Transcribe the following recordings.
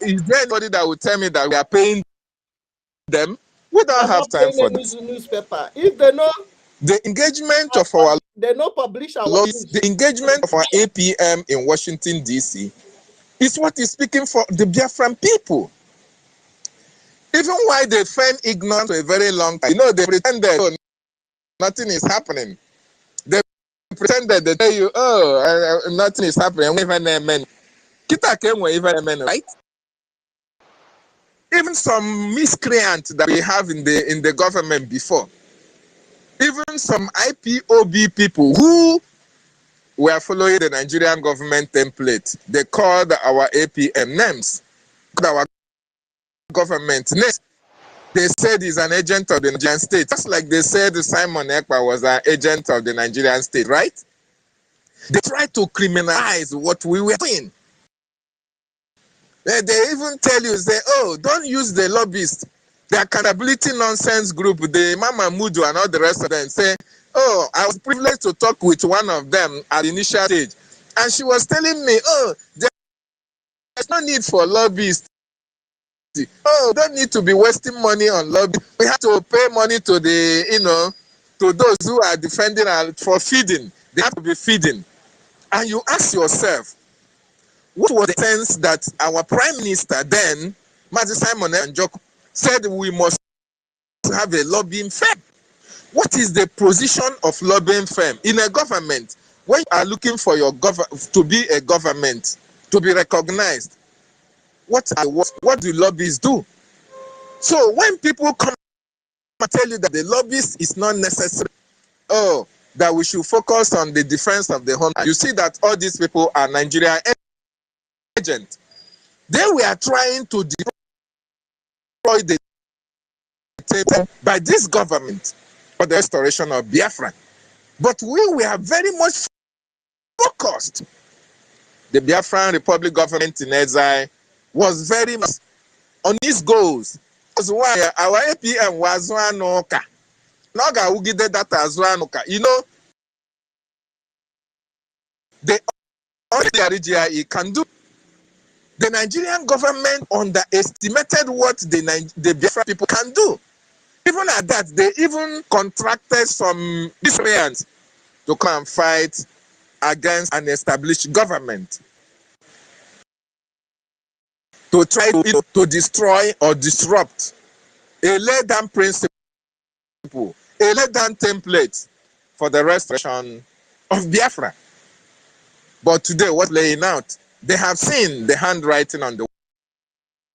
Is there anybody that will tell me that we are paying them? We don't have time for that. Newspaper. If they know the engagement of our they know publish our lawyers, the engagement of our APM in Washington DC is what is speaking for the Biafran people. Even while they feign ignorance for a very long time, they pretended nothing is happening. They pretended, they tell you, nothing is happening. Right? Even some miscreants that we have in the government before, even some IPOB people who were following the Nigerian government template, they called our APM names, our government names. They said he's an agent of the Nigerian state, just like they said Simon Ekpa was an agent of the Nigerian state, right? They tried to criminalize what we were doing. They even tell you, say, don't use the lobbyists, the accountability nonsense group, the Mama Mudu and all the rest of them. Say, I was privileged to talk with one of them at the initial stage, and she was telling me, there's no need for lobbyists. Don't need to be wasting money on lobby. We have to pay money to the, to those who are defending for feeding. They have to be feeding. And you ask yourself, what was the sense that our Prime Minister then, Mazi Simon Njoko, said we must have a lobbying firm? What is the position of lobbying firm in a government when you are looking for your to be a government, to be recognized? What do lobbyists do? So when people come and tell you that the lobbyists is not necessary, that we should focus on the defense of the home, you see that all these people are Nigerian agents. They were trying to destroy the table by this government for the restoration of Biafra. But we were very much focused. The Biafran Republic government in exile was very much on its goals. That's why our APM was Zwanuka. Noga Ugide data Zwanuka. The only RGIE can do. The Nigerian government underestimated what the Biafra people can do. Even at that, they even contracted some miscreants to come and fight against an established government, to try to destroy or disrupt a laid-down principle, a laid-down template for the restoration of Biafra. But today, what's laying out? They have seen the handwriting on the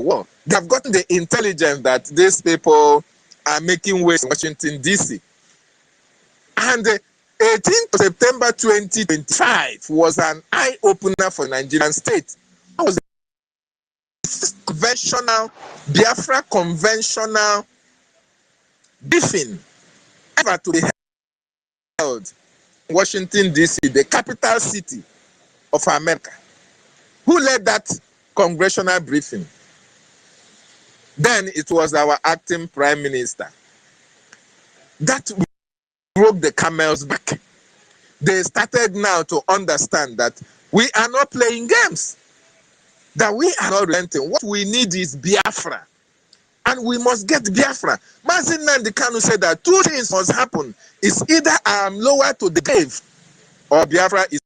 wall. They have gotten the intelligence that these people are making waves in Washington, D.C. And 18th of September 2025 was an eye-opener for the Nigerian state. That was conventional, Biafra conventional briefing ever to be held in Washington, D.C., the capital city of America. Who led that congressional briefing? Then it was our acting prime minister. That broke the camel's back. They started now to understand that we are not playing games, that we are not relenting. What we need is Biafra, and we must get Biafra. Mazi Nnamdi Kanu said that two things must happen. It's either I am lowered to the grave or Biafra is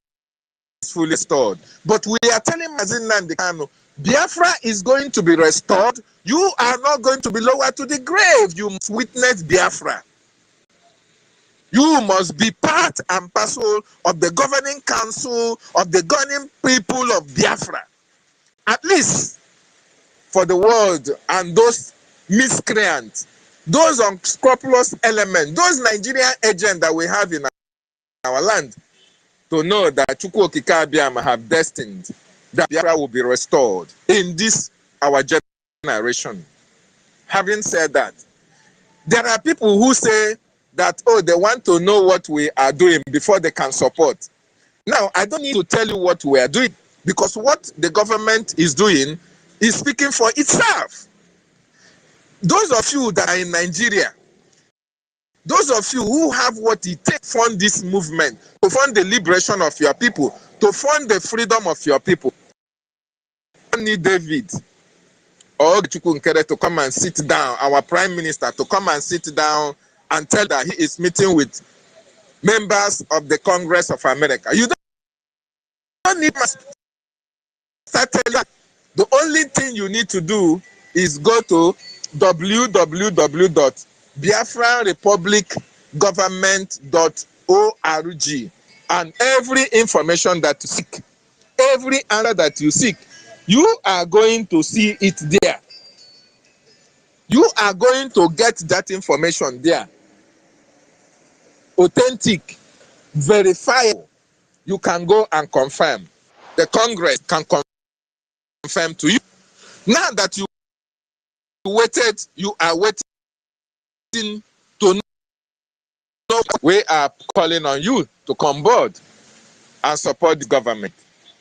fully restored. But we are telling Mazi Nnamdi Kanu, Biafra is going to be restored. You are not going to be lowered to the grave. You must witness Biafra. You must be part and parcel of the governing council of the governing people of Biafra. At least for the world and those miscreants, those unscrupulous elements, those Nigerian agents that we have in our land, to know that Chukwu Okike Abiama have destined that Biafra will be restored in this our generation. Having said that, there are people who say that, they want to know what we are doing before they can support. Now, I don't need to tell you what we are doing, because what the government is doing is speaking for itself. Those of you that are in Nigeria, those of you who have what it takes to fund this movement, to fund the liberation of your people, to fund the freedom of your people, you don't need David. Oge Nkere to come and sit down, our prime minister to come and sit down and tell that he is meeting with members of the Congress of America. You don't need to start telling that. The only thing you need to do is go to www.biafranrepublicgovernment.org, and every information that you seek, every answer that you seek, you are going to see it there. You are going to get that information there. Authentic, verifiable. You can go and confirm. The Congress can confirm to you. Now that you waited, you are waiting to know. We are calling on you to come board and support the government,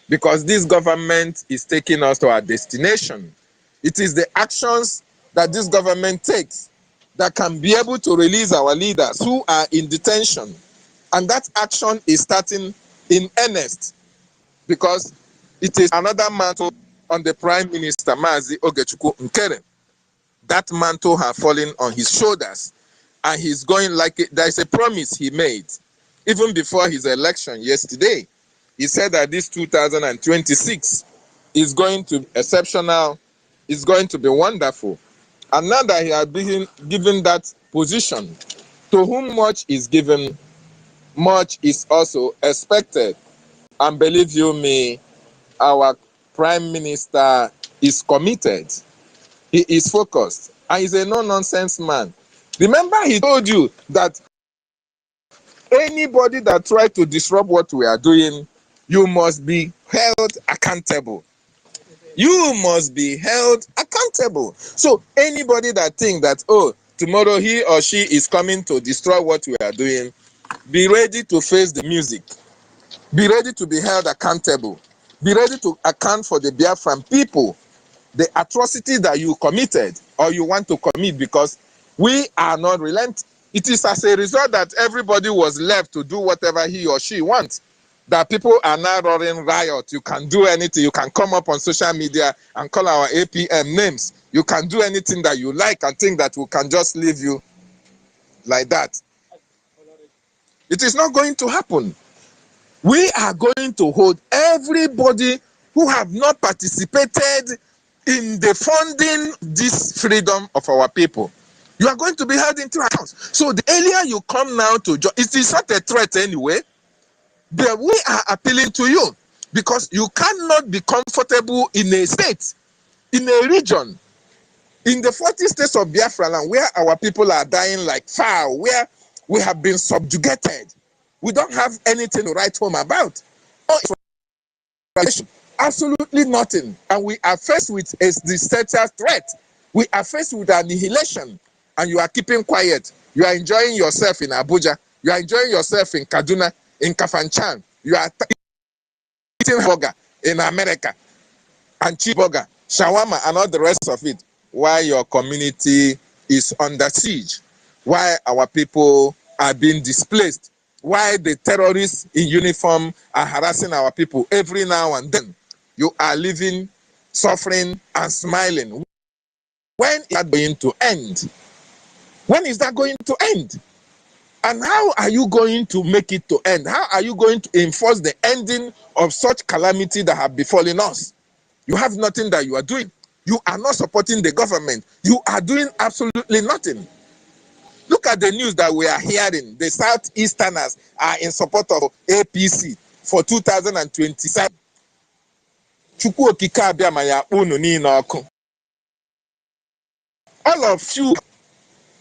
because this government is taking us to our destination. It is the actions that this government takes that can be able to release our leaders who are in detention. And that action is starting in earnest, because it is another mantle on the Prime Minister, Mazi Oge Nkere. That mantle has fallen on his shoulders, and he's going like it. There is a promise he made even before his election yesterday. He said that this 2026 is going to be exceptional, is going to be wonderful. And now that he has been given that position, to whom much is given, much is also expected. And believe you me, our Prime Minister is committed. He is focused, and he's a no-nonsense man. Remember, he told you that anybody that tries to disrupt what we are doing, you must be held accountable. You must be held accountable. So anybody that thinks that, oh, tomorrow he or she is coming to destroy what we are doing, be ready to face the music. Be ready to be held accountable. Be ready to account for the Biafran people, the atrocity that you committed or you want to commit, because we are not relenting. It is as a result that everybody was left to do whatever he or she wants, that people are now roaring riot. You can do anything. You can come up on social media and call our APM names. You can do anything that you like and think that we can just leave you like that. It is not going to happen. We are going to hold everybody who have not participated in the funding this freedom of our people. You are going to be held into account. So the earlier you come now to join, it is not a threat anyway, but we are appealing to you, because you cannot be comfortable in a state, in a region, in the 40 states of Biafra land, where our people are dying like fowl, where we have been subjugated. We don't have anything to write home about. Absolutely nothing. And we are faced with a existential threat. We are faced with annihilation. And you are keeping quiet. You are enjoying yourself in Abuja. You are enjoying yourself in Kaduna, in Kafanchan. You are eating burger in America, and cheeseburger, shawarma, and all the rest of it, while your community is under siege, while our people are being displaced, while the terrorists in uniform are harassing our people every now and then. You are living, suffering, and smiling. When is that going to end? When is that going to end? And how are you going to make it to end? How are you going to enforce the ending of such calamity that have befallen us? You have nothing that you are doing. You are not supporting the government. You are doing absolutely nothing. Look at the news that we are hearing. The Southeasterners are in support of APC for 2027. All of you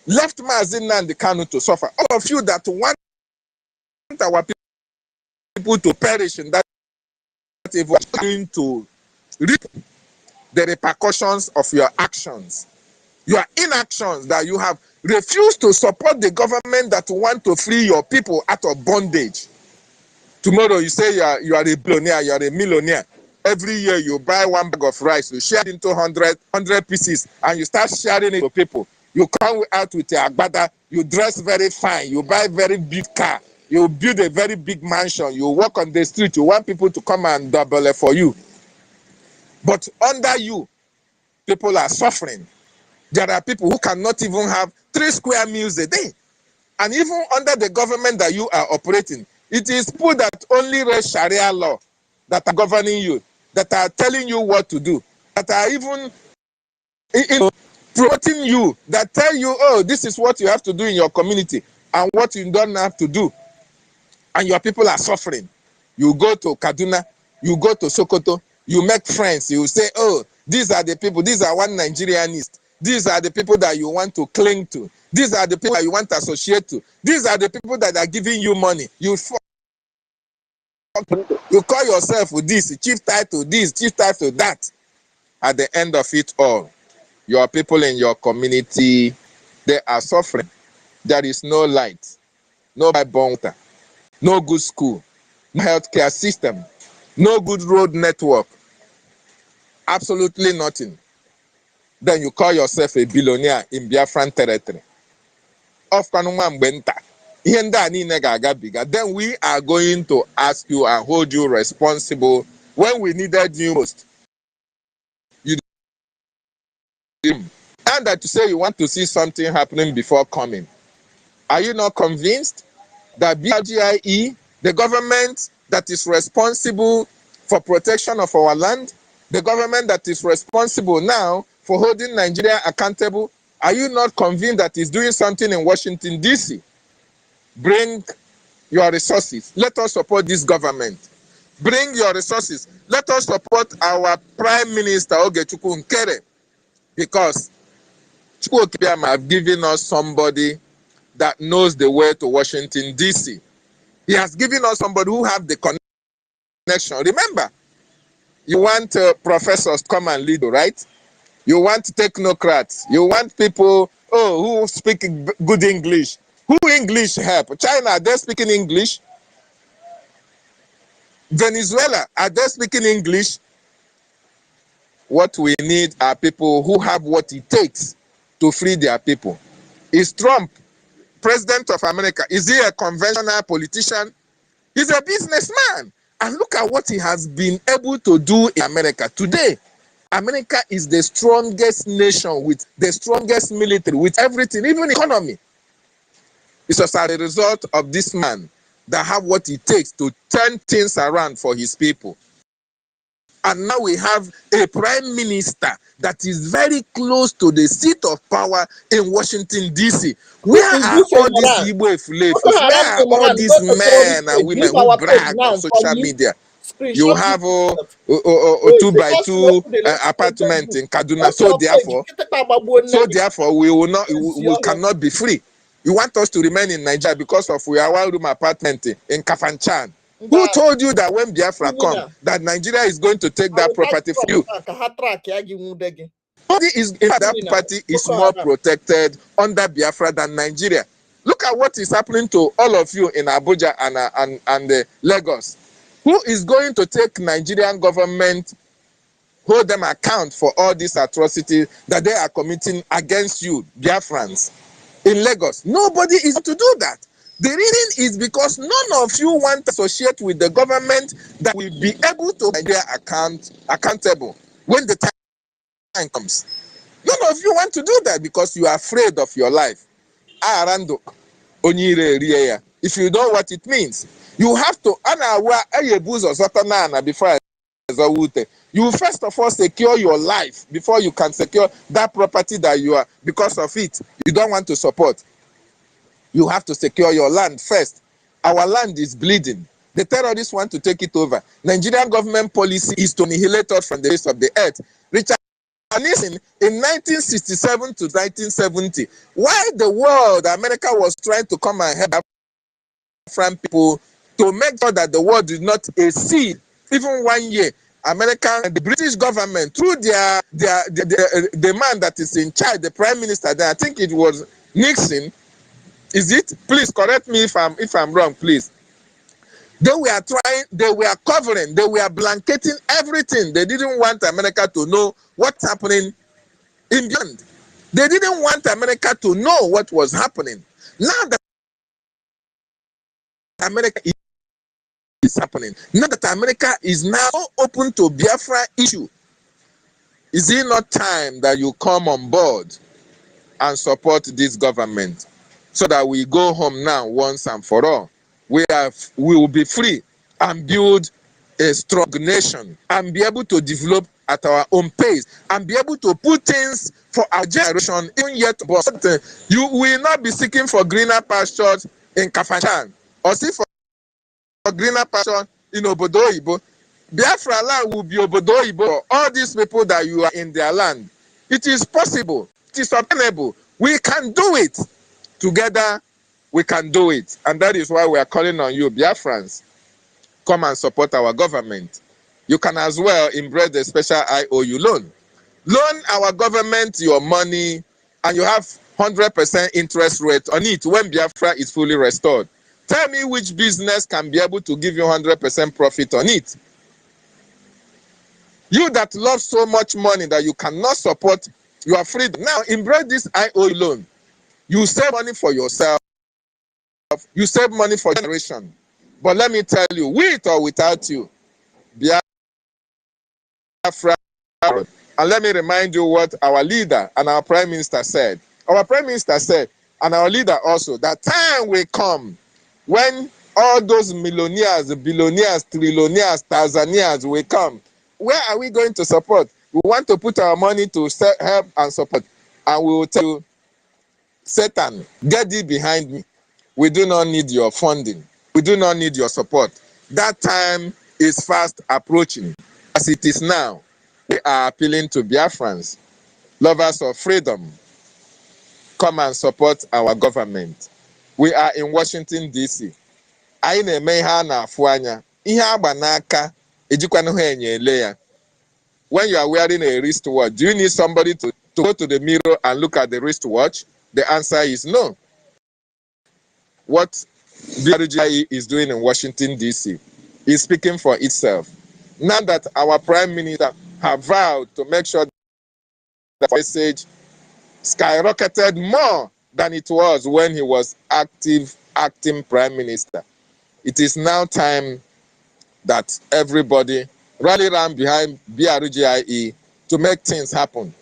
left Mazi Nnamdi KANU to suffer. All of you that want our people to perish in that evil, are going to reap the repercussions of your actions. Your inactions, that you have refused to support the government that want to free your people out of bondage. Tomorrow you say you are a billionaire, you are a millionaire. Every year you buy one bag of rice, you share it into 100 pieces, and you start sharing it to people. You come out with your agbada, you dress very fine, you buy very big car, you build a very big mansion, you walk on the street, you want people to come and double it for you. But under you, People are suffering. There are people who cannot even have 3 square meals a day. And even under the government that you are operating, it is people that only read Sharia law that are governing you, that are telling you what to do, that are even promoting you, that tell you, oh, this is what you have to do in your community and what you don't have to do. And your people are suffering. You go to Kaduna, you go to Sokoto, you make friends, you say, oh, these are the people, these are one Nigerianist. These are the people that you want to cling to. These are the people that you want to associate to. These are the people that are giving you money. You call yourself with this, chief title this, chief title that. At the end of it all, your people in your community, they are suffering. There is no light, no born water, no good school, no healthcare system, no good road network, absolutely nothing. Then you call yourself a billionaire in Biafran territory. Then we are going to ask you and hold you responsible when we needed you most. You didn't. And that you say you want to see something happening before coming. Are you not convinced that BRGIE, the government that is responsible for protection of our land, the government that is responsible now for holding Nigeria accountable, are you not convinced that it's doing something in Washington, D.C.? Bring your resources. Let us support this government. Bring your resources. Let us support our Prime Minister Oge Nkere, because Chukwu have given us somebody that knows the way to Washington, D.C. He has given us somebody who have the connection. Remember, you want professors to come and lead, right? You want technocrats. You want people who speak good English. Who English help? China, are they speaking English? Venezuela, are they speaking English? What we need are people who have what it takes to free their people. Is Trump president of America? Is he a conventional politician? He's a businessman. And look at what he has been able to do in America. Today, America is the strongest nation with the strongest military, with everything, even economy. It's as a result of this man that have what it takes to turn things around for his people. And now we have a prime minister that is very close to the seat of power in Washington, D.C. Where are all these Igbo Efulefus? Where are all these men and women who brag on social media? You have a 2x2 apartment in Kaduna. So therefore, we cannot be free. You want us to remain in Nigeria because of we are one-room apartment in Kafanchan. Who told you that when Biafra come, that Nigeria is going to take that property from you? That property is more protected under Biafra than Nigeria. Look at what is happening to all of you in Abuja and Lagos. Who is going to take Nigerian government, hold them account for all these atrocities that they are committing against you, Biafrans, in Lagos? Nobody is to do that. The reason is because none of you want to associate with the government that will be able to hold Nigeria accountable when the time comes. None of you want to do that because you are afraid of your life. If you know what it means, you have to. Before you first of all secure your life before you can secure that property that you are, because of it, you don't want to support. You have to secure your land first. Our land is bleeding. The terrorists want to take it over. Nigerian government policy is to annihilate us from the face of the earth. Richard Nixon in 1967 to 1970, while the world, America was trying to come and help African people to make sure that the world did not exceed even 1 year. America and the British government, through the man that is in charge, the prime minister there, I think it was Nixon. Is it? Please correct me if I'm wrong, please. They were trying, they were covering, they were blanketing everything. They didn't want America to know what's happening in beyond. They didn't want America to know what was happening. Now that America is happening, now that America is now open to Biafra issue, Is it not time that you come on board and support this government so that we go home now once and for all? We will be free and build a strong nation and be able to develop at our own pace and be able to put things for our generation even yet. But you will not be seeking for greener pastures in Kafanchan or seek for greener pasture in Obodo Oyibo. Biafra land will be Obodo Oyibo for all these people that you are in their land. It is possible. It is obtainable. We can do it. Together, we can do it. And that is why we are calling on you, Biafrans. Come and support our government. You can as well embrace the special IOU loan. Loan our government your money and you have 100% interest rate on it when Biafra is fully restored. Tell me which business can be able to give you 100% profit on it. You that love so much money that you cannot support your freedom. Now embrace this IOU loan. You save money for yourself. You save money for generation. But let me tell you, with or without you, Biafra. And let me remind you what our leader and our prime minister said. Our prime minister said, and our leader also, that time will come when all those millionaires, billionaires, trillionaires, thousandaires will come. Where are we going to support? We want to put our money to help and support. And we will tell you, Satan, get thee behind me. We do not need your funding. We do not need your support. That time is fast approaching. As it is now, we are appealing to Biafrans, lovers of freedom. Come and support our government. We are in Washington, D.C. Anyị na-eme ihe a na-afụ anya. Ihe agba n'aka ejikwana ha enyele ya. When you are wearing a wristwatch, do you need somebody to go to the mirror and look at the wristwatch? The answer is no. What BRGIE is doing in Washington, D.C. is speaking for itself. Now that our prime minister have vowed to make sure that the message skyrocketed more than it was when he was acting prime minister. It is now time that everybody rally around behind BRGIE to make things happen.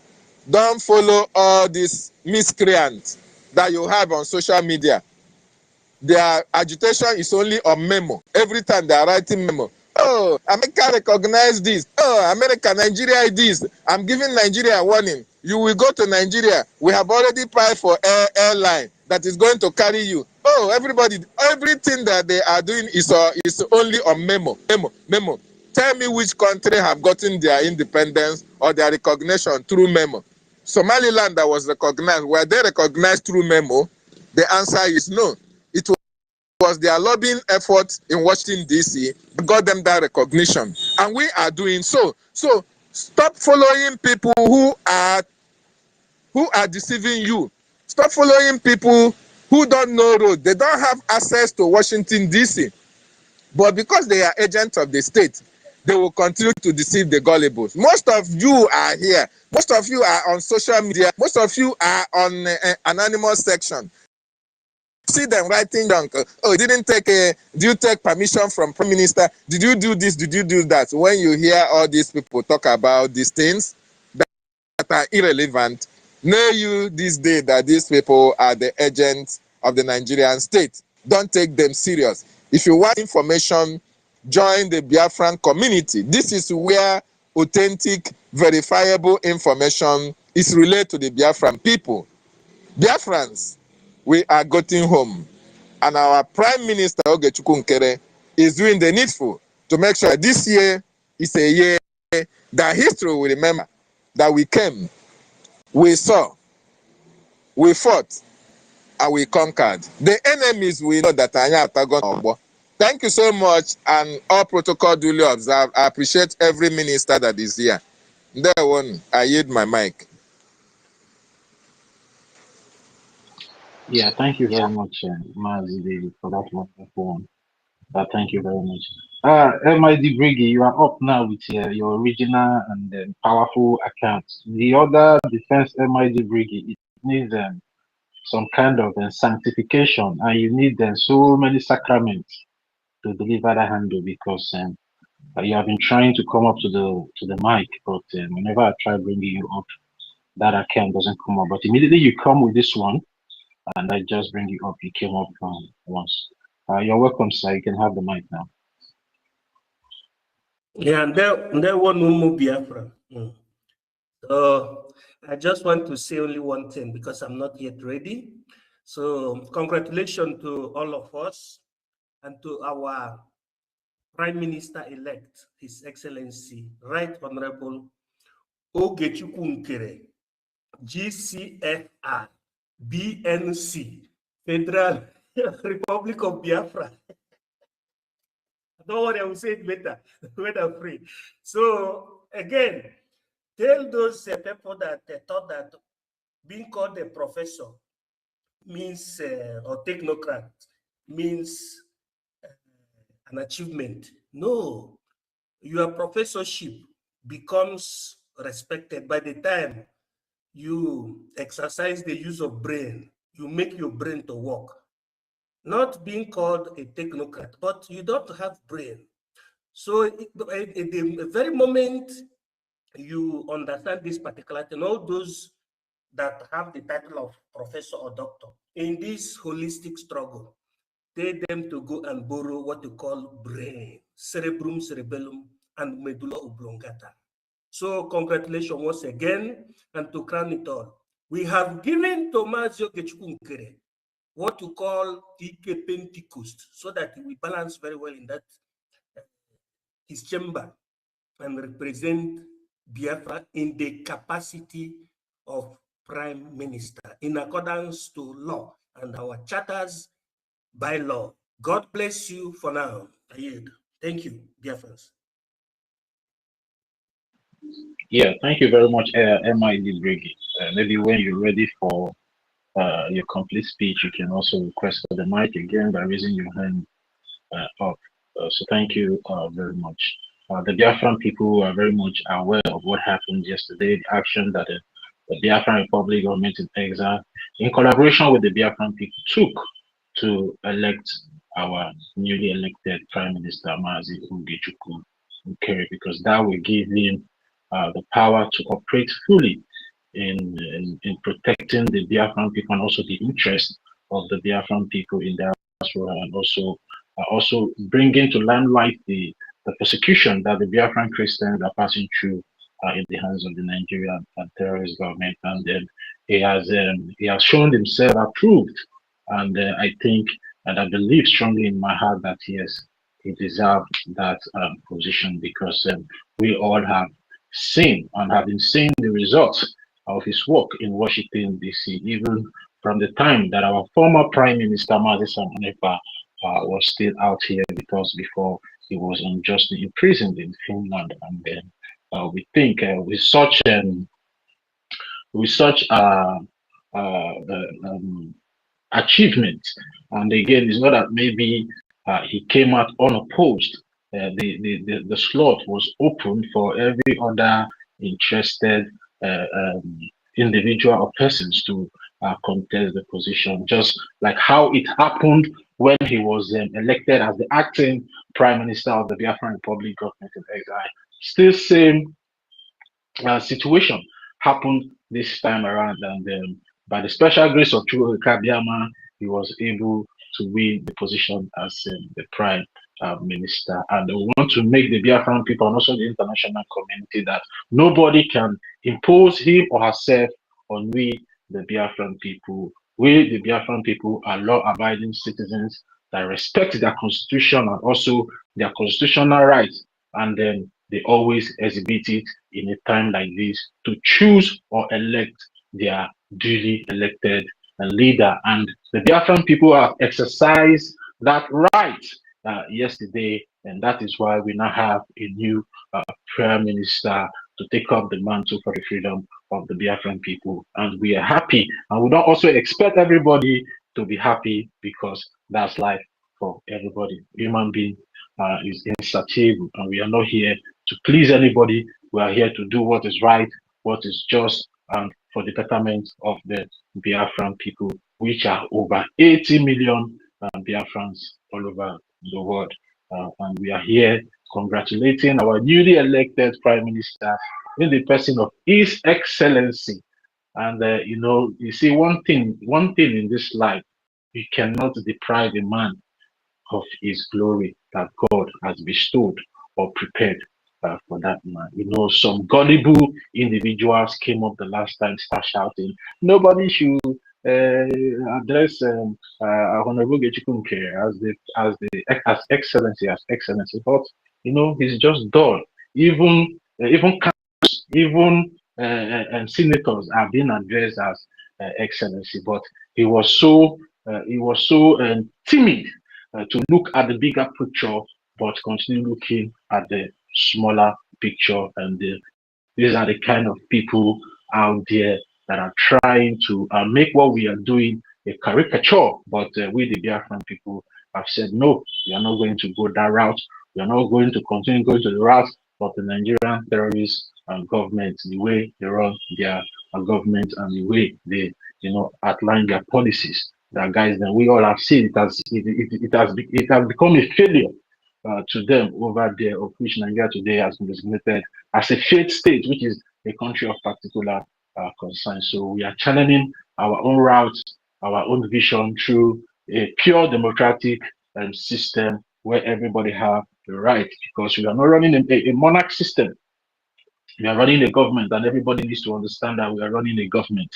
Don't follow all these miscreants that you have on social media. Their agitation is only on memo. Every time they are writing memo. Oh, America recognize this. Oh, America, Nigeria this. I'm giving Nigeria a warning. You will go to Nigeria. We have already paid for airline that is going to carry you. Oh, everybody, everything that they are doing is only on memo. Tell me which country have gotten their independence or their recognition through memo. Somaliland that was recognized, were they recognized through memo? The answer is no. It was their lobbying efforts in Washington, D.C. that got them that recognition. And we are doing so. So stop following people who are deceiving you. Stop following people who don't know road. They don't have access to Washington, D.C. But because they are agents of the state, they will continue to deceive the gullibles. Most of you are here. Most of you are on social media. Most of you are on anonymous section. See them writing junk. Oh, did you take permission from prime minister? Did you do this? Did you do that? When you hear all these people talk about these things that are irrelevant, know you this day that these people are the agents of the Nigerian state. Don't take them serious. If you want information, join the Biafran community. This is where authentic, verifiable information is relayed to the Biafran people. Biafrans, we are getting home. And our Prime Minister Oge Nkere is doing the needful to make sure that this year is a year that history will remember that we came, we saw, we fought, and we conquered. The enemies we know that Anya Atagon Ogbo. Thank you so much, and all protocol duly observed. I appreciate every minister that is here. There one, I yield my mic. Yeah, thank you very much, Mazi David, for that wonderful one. Thank you very much. MID Briggy, you are up now with your original and powerful account. The other defense MID Briggy, it needs some kind of sanctification, and you need so many sacraments to deliver that handle because You have been trying to come up to the mic, but whenever I try bringing you up, that account doesn't come up. But immediately you come with this one, and I just bring you up. You came up once. You're welcome, sir. You can have the mic now. Yeah, and there one more Biafra. So I just want to say only one thing because I'm not yet ready. So congratulations to all of us and to our Prime Minister-elect, His Excellency, Right Honorable Oge Nkere, GCFR, BNC, Federal Republic of Biafra. Don't worry, I will say it better when I'm free. So again, tell those people that they thought that being called a professor means or technocrat means an achievement. No, your professorship becomes respected by the time you exercise the use of brain, you make your brain to work. Not being called a technocrat, but you don't have brain. So at the very moment you understand this particular thing, all those that have the title of professor or doctor in this holistic struggle, tell them to go and borrow what you call brain, cerebrum, cerebellum, and medulla oblongata. So congratulations once again, and to crown it all, we have given Thomas Oge Nkere what you call Ike Pentecost, so that we balance very well in that his chamber and represent Biafra in the capacity of Prime Minister in accordance to law and our charters by law. God bless you for now. I yield. Thank you, Biafrans. Yeah, thank you very much, MID Briggy. Maybe when you're ready for your complete speech, you can also request for the mic again by raising your hand up. So thank you very much. The Biafran people are very much aware of what happened yesterday, the action that the Biafran Republic government in exile, in collaboration with the Biafran people, took to elect our newly elected Prime Minister, Mazi Oge Nkere, because that will give him the power to operate fully in protecting the Biafran people and also the interest of the Biafran people in their diaspora, and also bringing to limelight the persecution that the Biafran Christians are passing through in the hands of the Nigerian terrorist government. And then he has shown himself approved, and I think and I believe strongly in my heart that yes, he deserved that position, because we all have seen and have been seeing the results of his work in Washington, D.C., even from the time that our former Prime Minister, Mazi Samanepa, was still out here with us before he was unjustly imprisoned in Finland. And then we think with such achievement, and again, it's not that maybe he came out unopposed. The slot was open for every other interested individual or persons to contest the position, just like how it happened when he was elected as the acting prime minister of the Biafran Republic government in exile. Still same situation happened this time around, and by the special grace of Chukwu Kabiama, he was able to win the position as the prime minister. And we want to make the Biafran people and also the international community that nobody can impose him or herself on we, the Biafran people. We, the Biafran people, are law-abiding citizens that respect their constitution and also their constitutional rights, and then they always exhibit it in a time like this to choose or elect their duly elected leader. And the Biafran people have exercised that right yesterday, and that is why we now have a new prime minister to take up the mantle for the freedom of the Biafran people. And we are happy, and we don't also expect everybody to be happy, because that's life for everybody. Human being is insatiable, and we are not here to please anybody. We are here to do what is right, what is just, and for the betterment of the Biafran people, which are over 80 million Biafrans all over the world. and we are here congratulating our newly elected Prime Minister in the person of His Excellency. And you see, one thing in this life, you cannot deprive a man of his glory that God has bestowed or prepared for that man. Some gullible individuals came up the last time, start shouting, nobody should address Honorable Oge Nkere as excellency, but he's just dull. Even senators are being addressed as excellency, but he was so timid to look at the bigger picture, but continue looking at the smaller picture. And these are the kind of people out there that are trying to make what we are doing a caricature. But we, the Biafran people, have said, no, we are not going to go that route. We are not going to continue going to the route of the Nigerian terrorist government, the way they run their government and the way they, outline their policies. That guys, then we all have seen it has become a failure to them over there, of which Nigeria today has been designated as a failed state, which is a country of particular concern. So we are channeling our own route, our own vision through a pure democratic system where everybody have the right, because we are not running a monarch system. We are running a government, and everybody needs to understand that we are running a government.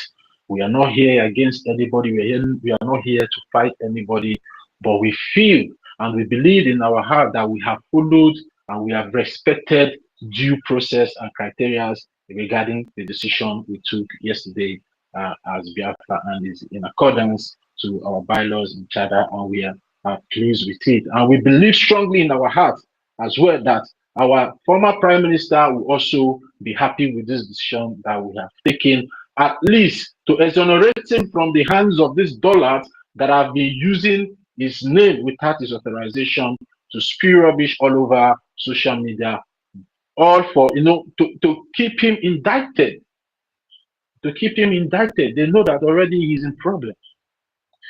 We are not here against anybody. We are not here to fight anybody, but we feel and we believe in our heart that we have followed and we have respected due process and criteria regarding the decision we took yesterday as Biafra, and is in accordance to our bylaws and charter, and we are pleased with it. And we believe strongly in our heart as well that our former Prime Minister will also be happy with this decision that we have taken, at least to exonerate him from the hands of these dollars that have been using his name without his authorization to spew rubbish all over social media, all for, to keep him indicted. To keep him indicted. They know that already he's in problem.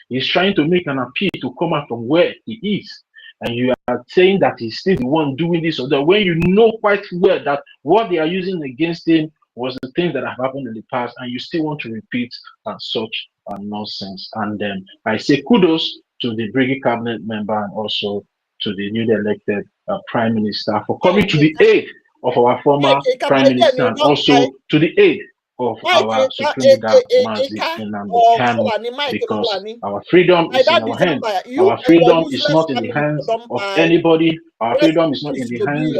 He's trying to make an appeal to come out from where he is. And you are saying that he's still the one doing this or that, when you know quite well that what they are using against him was the things that have happened in the past, and you still want to repeat such nonsense. And then I say kudos to the Brigade cabinet member and also to the newly elected Prime Minister for coming to the aid of our former Prime Minister, and also to the aid of our Supreme Leader, NNAMDI, KANU, because our freedom is in our hands. Our freedom is not in the hands of anybody. Our freedom is not in the hands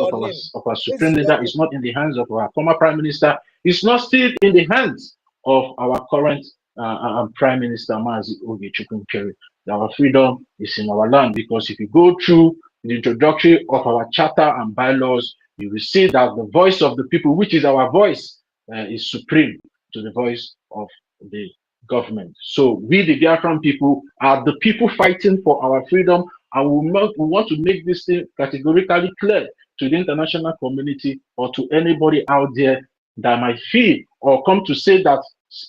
of our Supreme Leader. It's not in the hands of our former Prime Minister. It's not still in the hands of our current Prime Minister, Oge Nkere. Our freedom is in our land, because if you go through the introductory of our charter and bylaws, you will see that the voice of the people, which is our voice, is supreme to the voice of the government. So we, the Biafran people, are the people fighting for our freedom, and we want to make this thing categorically clear to the international community or to anybody out there that might feel or come to say that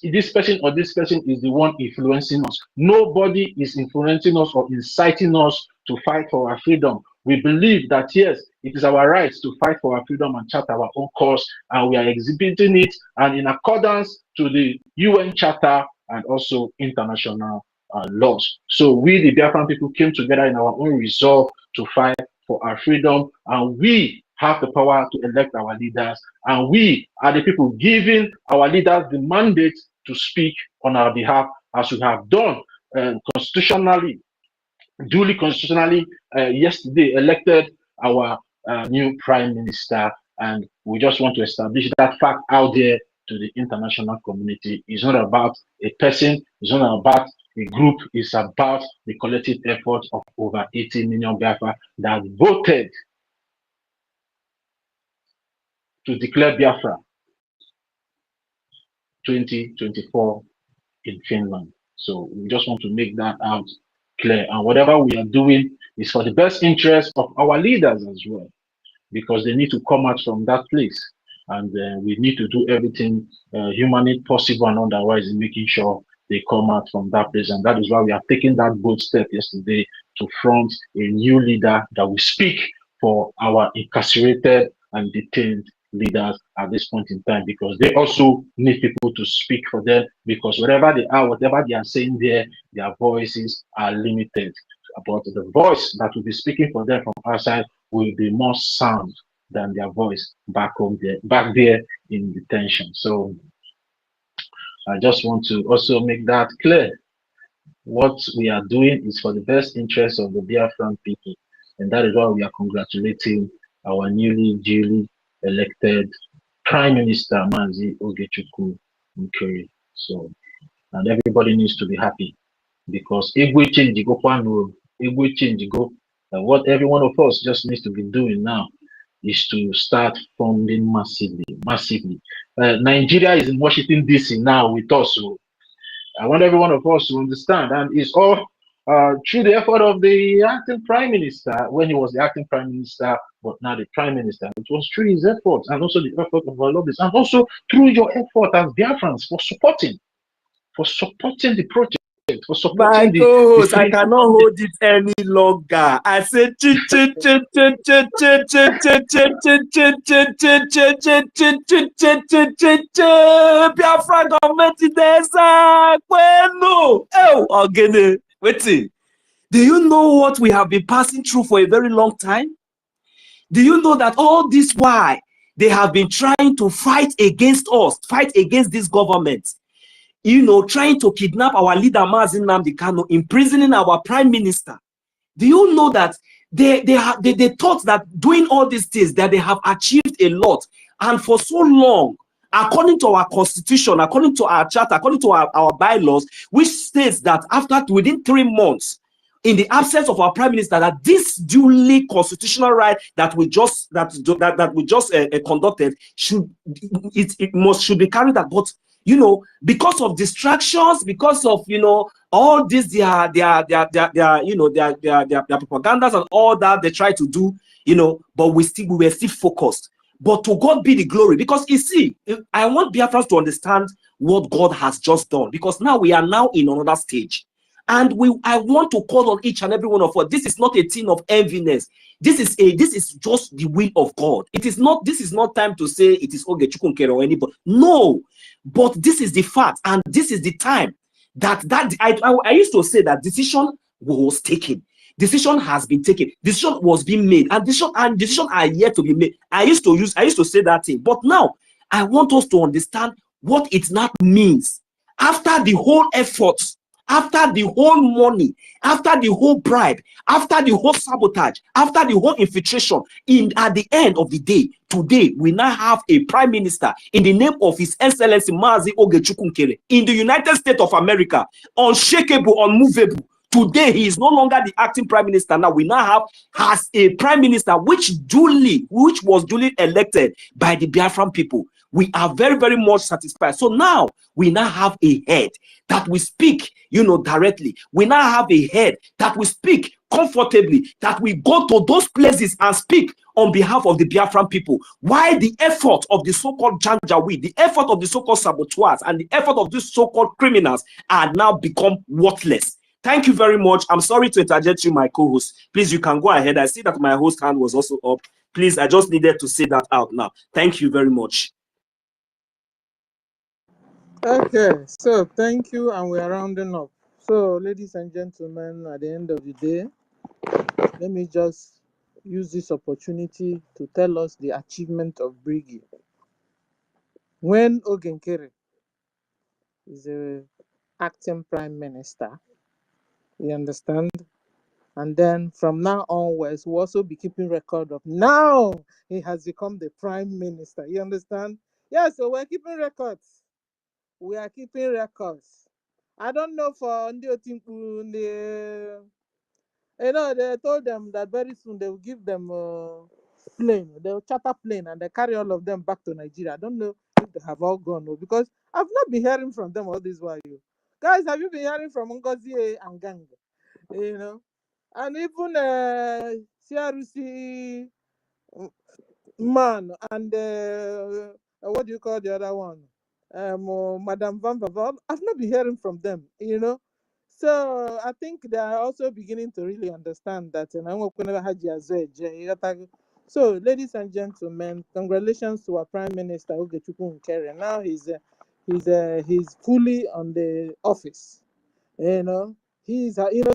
this person or this person is the one influencing us. Nobody is influencing us or inciting us to fight for our freedom. We believe that, yes, it is our right to fight for our freedom and chart our own cause, and we are exhibiting it and in accordance to the UN Charter and also international laws. So we, the Biafran people, came together in our own resolve to fight for our freedom, and we have the power to elect our leaders, and we are the people giving our leaders the mandate to speak on our behalf, as we have done constitutionally, duly constitutionally yesterday elected our new Prime Minister. And we just want to establish that fact out there to the international community. It's not about a person, it's not about a group, it's about the collective effort of over 80 million Biafra that voted to declare Biafra 2024 in Finland. So we just want to make that out clear. And whatever we are doing is for the best interest of our leaders as well, because they need to come out from that place. And we need to do everything humanly possible and otherwise in making sure they come out from that place. And that is why we are taking that bold step yesterday to front a new leader that will speak for our incarcerated and detained leaders at this point in time, because they also need people to speak for them, because wherever they are, whatever they are saying there, their voices are limited. But the voice that will be speaking for them from outside will be more sound than their voice back there in detention. So I just want to also make that clear. What we are doing is for the best interest of the Biafran people, and that is why we are congratulating our newly duly elected Prime Minister Mazi Oge Nkere. So, and everybody needs to be happy, because if we change go, what every one of us just needs to be doing now is to start funding massively. Nigeria is in Washington DC now with us. So I want every one of us to understand, and it's all through the effort of the acting prime minister when he was the acting prime minister, but now the prime minister. It was through his efforts and also the effort of our lobbies, and also through your effort as Biafrans for supporting the project, for supporting My co-host, I the cannot hold it any longer. I said, Biafra government is there. No. Oh, again, wait. Do you know what we have been passing through for a very long time? Do you know that all this while they have been trying to fight against us, fight against this government? You know, trying to kidnap our leader, NNAMDI, KANU, imprisoning our prime minister. Do you know that they thought that doing all these things, that they have achieved a lot, and for so long, according to our constitution, according to our charter, according to our bylaws, which states that within 3 months, in the absence of our prime minister, that this duly constitutional right that we just conducted should be carried out. But you know, because of distractions, because of all this their propagandas and all that they try to do, but we were still focused. But to God be the glory, because you see, I want Biafrans to understand what God has just done, because now we are now in another stage. And I want to call on each and every one of us. This is not a thing of enviness. This is just the will of God. This is not time to say it is Oge Nkere or anybody. No, but this is the fact, and this is the time that I used to say that decision was taken. Decision has been taken. Decision was being made, and decision are yet to be made. I used to say that thing, but now I want us to understand what it now means after the whole efforts, after the whole money, after the whole bribe, after the whole sabotage, after the whole infiltration. At the end of the day, today we now have a prime minister in the name of His Excellency Mazi Oge Nkere in the United States of America, unshakable, unmovable. Today he is no longer the acting prime minister. Now we now has a prime minister which was duly elected by the Biafran people. We are very, very much satisfied. So now we now have a head that we speak, directly. We now have a head that we speak comfortably, that we go to those places and speak on behalf of the Biafran people. Why the effort of the so-called Janjaweed, the effort of the so-called saboteurs, and the effort of these so-called criminals are now become worthless. Thank you very much. I'm sorry to interject you, my co-host. Please, you can go ahead. I see that my host hand was also up. Please, I just needed to say that out now. Thank you very much. Okay, so thank you, and we are rounding up. So, ladies and gentlemen, at the end of the day, let me just use this opportunity to tell us the achievement of Briggy. When Oge Nkere is a acting prime minister, you understand? And then from now onwards, we'll also be keeping record of now he has become the prime minister. You understand? Yeah, so we're keeping records. We are keeping records. I don't know for Ndiotinku, they told them that very soon they will give them plane. They will charter plane and they carry all of them back to Nigeria. I don't know if they have all gone, because I've not been hearing from them all this while. Guys, have you been hearing from Ngozi and gang? And even CRC man and what do you call the other one? Madam Van I've not been hearing from them, So I think they are also beginning to really understand that. So, ladies and gentlemen, congratulations to our Prime Minister Oge Nkere. Now he's fully on the office. You know,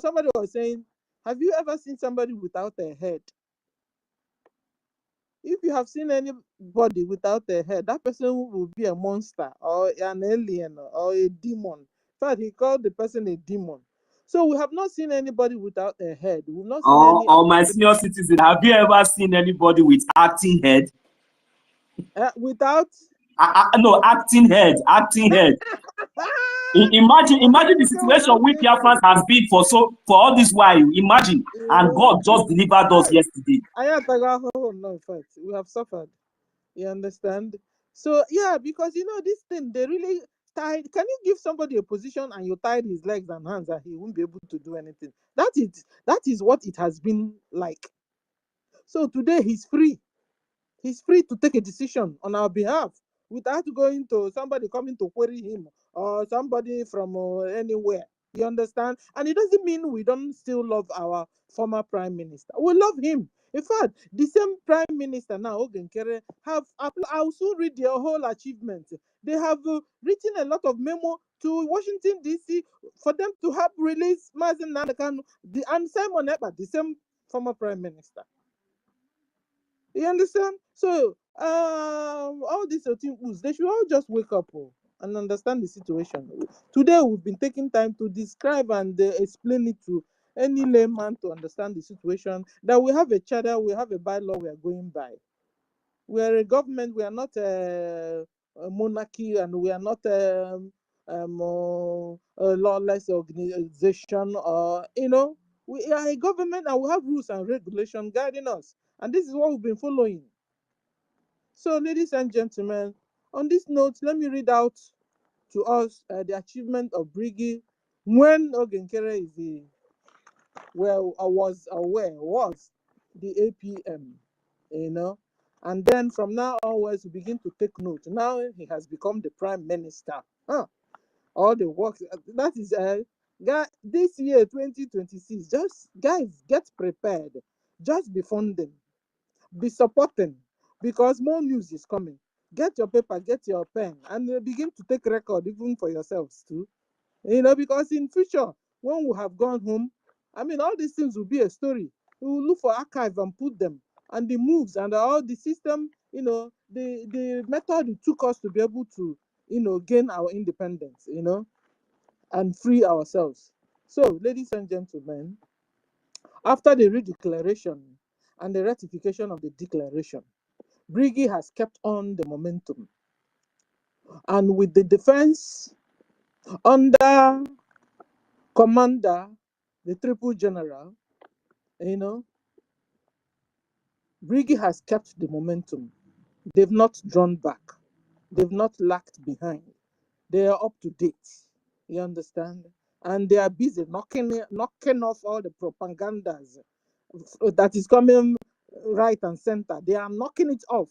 somebody was saying, have you ever seen somebody without a head? If you have seen anybody without a head, that person will be a monster or an alien or a demon. In fact, he called the person a demon. So we have not seen anybody without a head. We've not seen any Or my senior citizen, have you ever seen anybody with acting head? without No, acting head. Imagine the situation we Biafrans has been for all this while. Imagine, and God just delivered us yesterday. No, in fact, we have suffered. You understand? So yeah, because this thing they really tied. Can you give somebody a position and you tied his legs and hands and he won't be able to do anything? That is what it has been like. So today he's free. He's free to take a decision on our behalf without going to somebody coming to query him or somebody from anywhere. You understand? And it doesn't mean we don't still love our former prime minister. We love him. In fact, the same prime minister now, Oge Nkere, I'll soon read their whole achievement. They have written a lot of memo to Washington, D.C. for them to help release Mazen Nanakanu and Simon Ekpa, the same former prime minister. You understand? So all these things, they should all just wake up and understand the situation. Today we've been taking time to describe and explain it to any layman to understand the situation. That we have a charter, we have a bylaw we are going by. We are a government, we are not a monarchy, and we are not a lawless organization. We are a government and we have rules and regulations guiding us. And this is what we've been following. So, ladies and gentlemen, on this note, let me read out to us the achievement of Briggy when Oge Nkere was the APM, And then from now onwards, we begin to take note. Now he has become the prime minister. All the work that is this year 2026. Just guys, get prepared. Just be funding, be supporting, because more news is coming. Get your paper, get your pen, and begin to take record even for yourselves too. Because in future, when we have gone home, all these things will be a story. We will look for archive and put them, and the moves and all the system, the method it took us to be able to, gain our independence, and free ourselves. So, ladies and gentlemen, after the redeclaration and the ratification of the declaration, Briggy has kept on the momentum. And with the defense under commander, the triple general, Briggy has kept the momentum. They've not drawn back. They've not lagged behind. They are up to date. You understand? And they are busy knocking off all the propagandas that is coming right and center. They are knocking it off,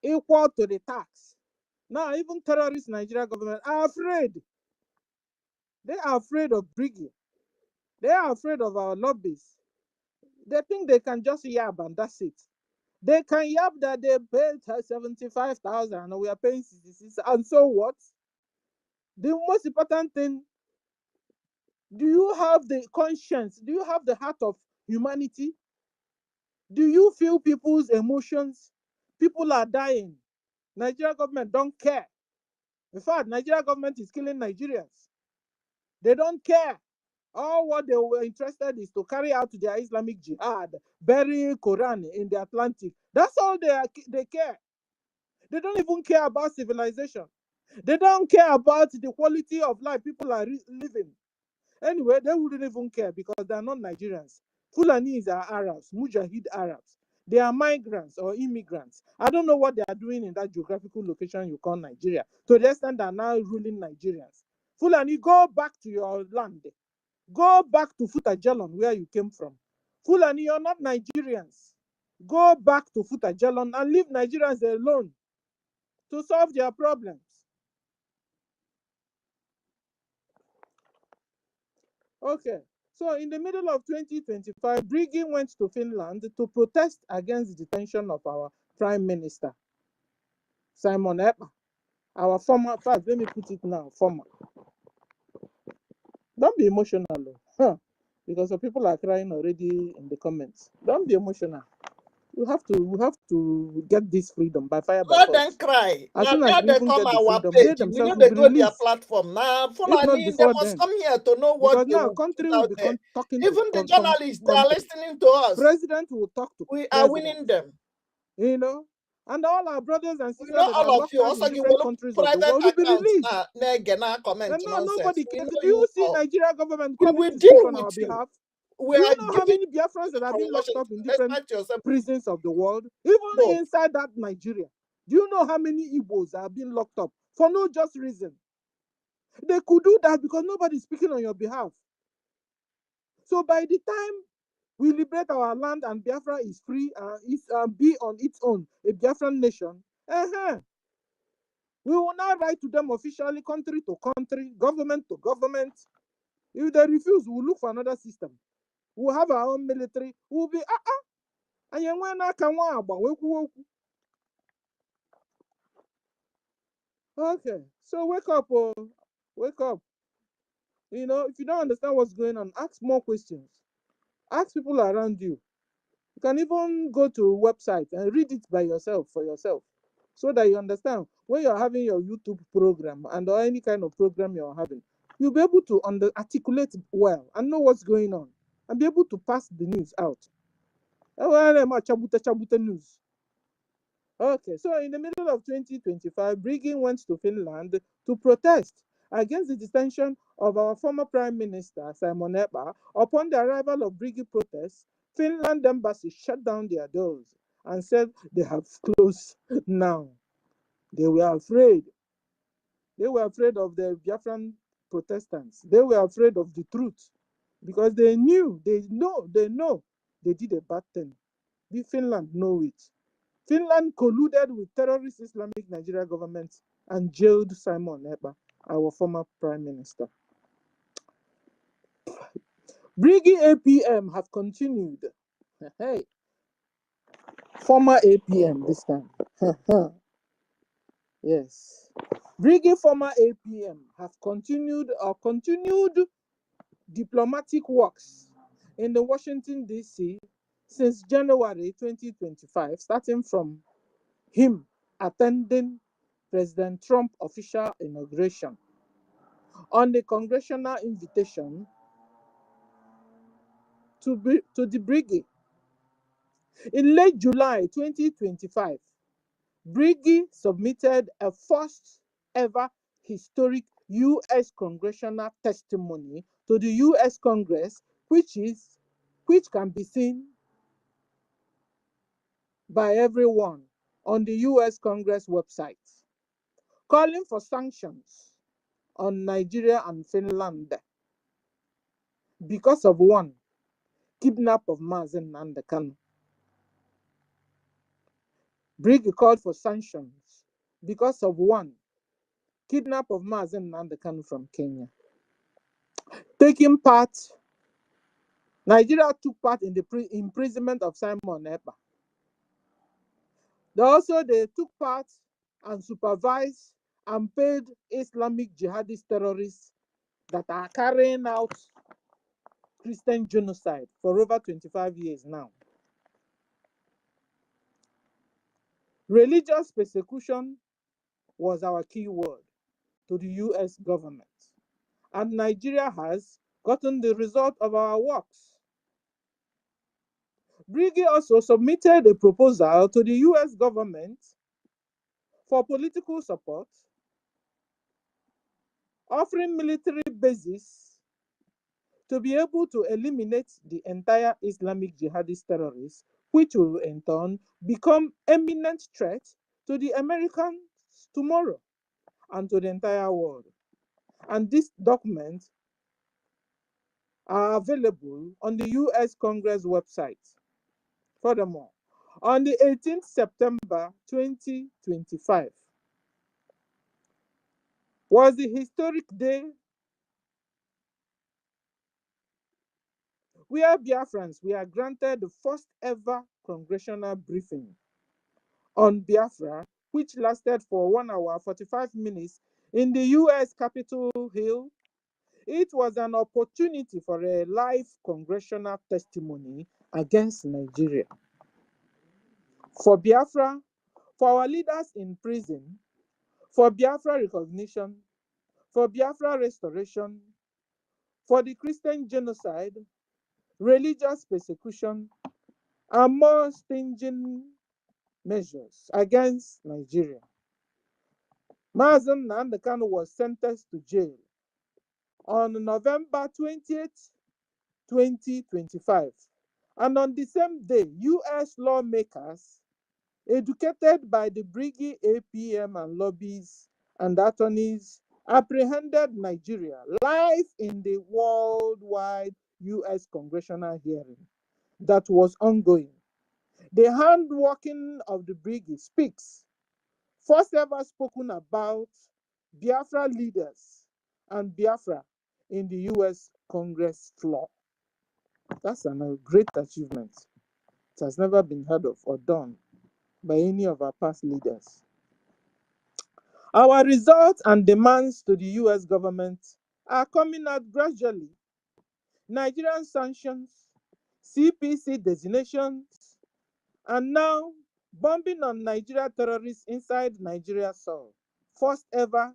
equal to the tax. Now, even terrorist Nigeria government are afraid. They are afraid of Briggy. They are afraid of our lobbies. They think they can just yab and that's it. They can yab that they paid 75,000 and we are paying 66. And so what? The most important thing, do you have the conscience? Do you have the heart of humanity? Do you feel people's emotions? People are dying. Nigeria government don't care. In fact, Nigeria government is killing Nigerians. They don't care. All what they were interested is to carry out their Islamic jihad, bury Quran in the Atlantic. That's all they care. They don't even care about civilization. They don't care about the quality of life people are living. Anyway, they wouldn't even care because they are not Nigerians. Fulanis are Arabs, Mujahid Arabs. They are migrants or immigrants. I don't know what they are doing in that geographical location you call Nigeria. To the extent they are now ruling Nigerians. Fulani, go back to your land. Go back to Futajalon, where you came from. Fulani, you're not Nigerians. Go back to Futajalon and leave Nigerians alone to solve their problems. Okay. So in the middle of 2025, Brigi went to Finland to protest against the detention of our Prime Minister, Simon Epa, our former, in fact, let me put it now, former. Don't be emotional, huh? Because some people are crying already in the comments. Don't be emotional. We have to get this freedom by fire by Let them force. cry. As Now soon as we they even come get the our freedom, they page. We themselves know will they be go their released. platform. Now, If not Fulani, they before must then. come here to know what Because they now will country put will out be there. talking Even to the journalists, they are country. listening to us. President will talk to We are president. winning them. You know, and all our brothers and We sisters know that are all of locked you. up in Also, you different will look countries of the private world will be accounts. released. Comment And now nonsense. nobody We cares. know Do you you see all. Nigeria government We coming will to deal speak on our with you. behalf? We Do you are know how giving many Biafrans that have been locked information. up in different Respect yourself. prisons of the world? Even No. inside that Nigeria. Do you know how many Igbos have been locked up for no just reason? They could do that because nobody's speaking on your behalf. So by the time we liberate our land and Biafra is free, be on its own, a Biafran nation, we will now write to them officially, country to country, government to government. If they refuse, we'll look for another system. We'll have our own military. We'll be, okay, so wake up, wake up. You know, if you don't understand what's going on, ask more questions. Ask people around you. You can even go to a website and read it by yourself, for yourself, so that you understand when you're having your YouTube program and or any kind of program you're having, you'll be able to articulate well and know what's going on and be able to pass the news out. News. Okay, so in the middle of 2025, Brigin went to Finland to protest against the detention of our former Prime Minister, Simon Epa. Upon the arrival of Brigin protests, Finland embassy shut down their doors and said they have closed now. They were afraid. They were afraid of the Biafran Protestants. They were afraid of the truth because they know they did a bad thing. The Finland know it. Finland colluded with terrorist Islamic Nigeria government and jailed Simon Epa, our former prime minister. Brigi APM have continued. Hey, former APM this time. Yes. Brigi former APM have continued diplomatic works in the Washington, D.C. since January 2025, starting from him attending President Trump official inauguration on the congressional invitation to the Brigade. In late July 2025, Brigade submitted a first ever historic U.S. congressional testimony to the U.S. Congress, which can be seen by everyone on the U.S. Congress website, calling for sanctions on Nigeria and Finland because of one, kidnap of Mazen and the KANU. Briggy called for sanctions because of one, kidnap of Mazen and the KANU from Kenya. Nigeria took part in the imprisonment of Simon Epa. They took part and supervised and paid Islamic jihadist terrorists that are carrying out Christian genocide for over 25 years now. Religious persecution was our key word to the US government, and Nigeria has gotten the result of our works. Briggy also submitted a proposal to the US government for political support, offering military bases to be able to eliminate the entire Islamic jihadist terrorists, which will in turn become imminent threat to the Americans tomorrow and to the entire world. And these documents are available on the US Congress website. Furthermore, on the 18th September 2025 was the historic day We are Biafrans. We are granted the first ever congressional briefing on Biafra, which lasted for 1 hour 45 minutes in the US Capitol Hill. It was an opportunity for a live congressional testimony against Nigeria. For Biafra, for our leaders in prison, for Biafra recognition, for Biafra restoration, for the Christian genocide, religious persecution, and more stringent measures against Nigeria. Mazen NNAMDI KANU was sentenced to jail on November 20th, 2025. And on the same day, US lawmakers, educated by the Briggy APM and lobbies and attorneys, apprehended Nigeria live in the worldwide US congressional hearing that was ongoing. The handworking of the Briggy speaks, first ever spoken about Biafra leaders and Biafra in the US Congress floor. That's a great achievement. It has never been heard of or done by any of our past leaders. Our results and demands to the US government are coming out gradually. Nigerian sanctions, CPC designations, and now bombing on Nigeria terrorists inside Nigeria soil. First ever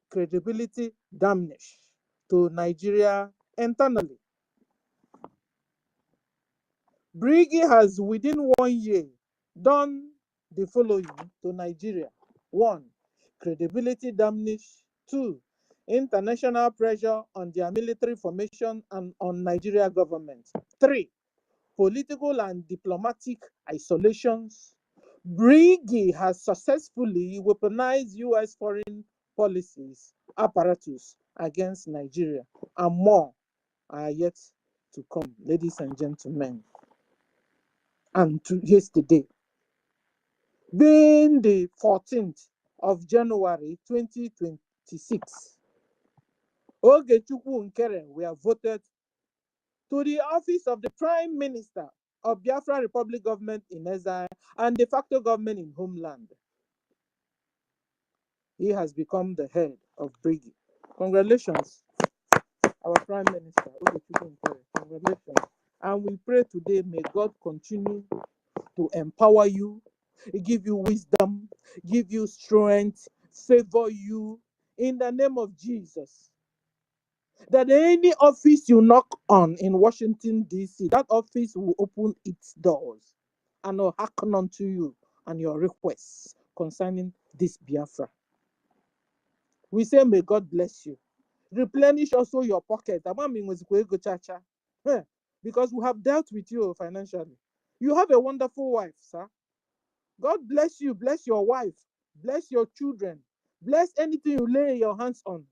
credibility damage to Nigeria internally. Briggy has within 1 year done the following to Nigeria. 1. Credibility damage. 2. International pressure on their military formation and on Nigeria government. 3. Political and diplomatic isolations. Briggy has successfully weaponized US foreign policies apparatus against Nigeria, and more are yet to come, ladies and gentlemen. And to yesterday, being the 14th of January 2026, Oge Nkere were voted to the office of the Prime Minister of Biafra Republic Government in exile and de facto government in homeland. He has become the head of Briggy. Congratulations, our Prime Minister, Oge Nkere. Congratulations. And we pray today, may God continue to empower you, give you wisdom, give you strength, favor you in the name of Jesus. That any office you knock on in Washington, D.C., that office will open its doors and will hearken unto you and your requests concerning this Biafra. We say, may God bless you. Replenish also your pocket. Because we have dealt with you financially. You have a wonderful wife, sir. God bless you, bless your wife, bless your children, bless anything you lay your hands on.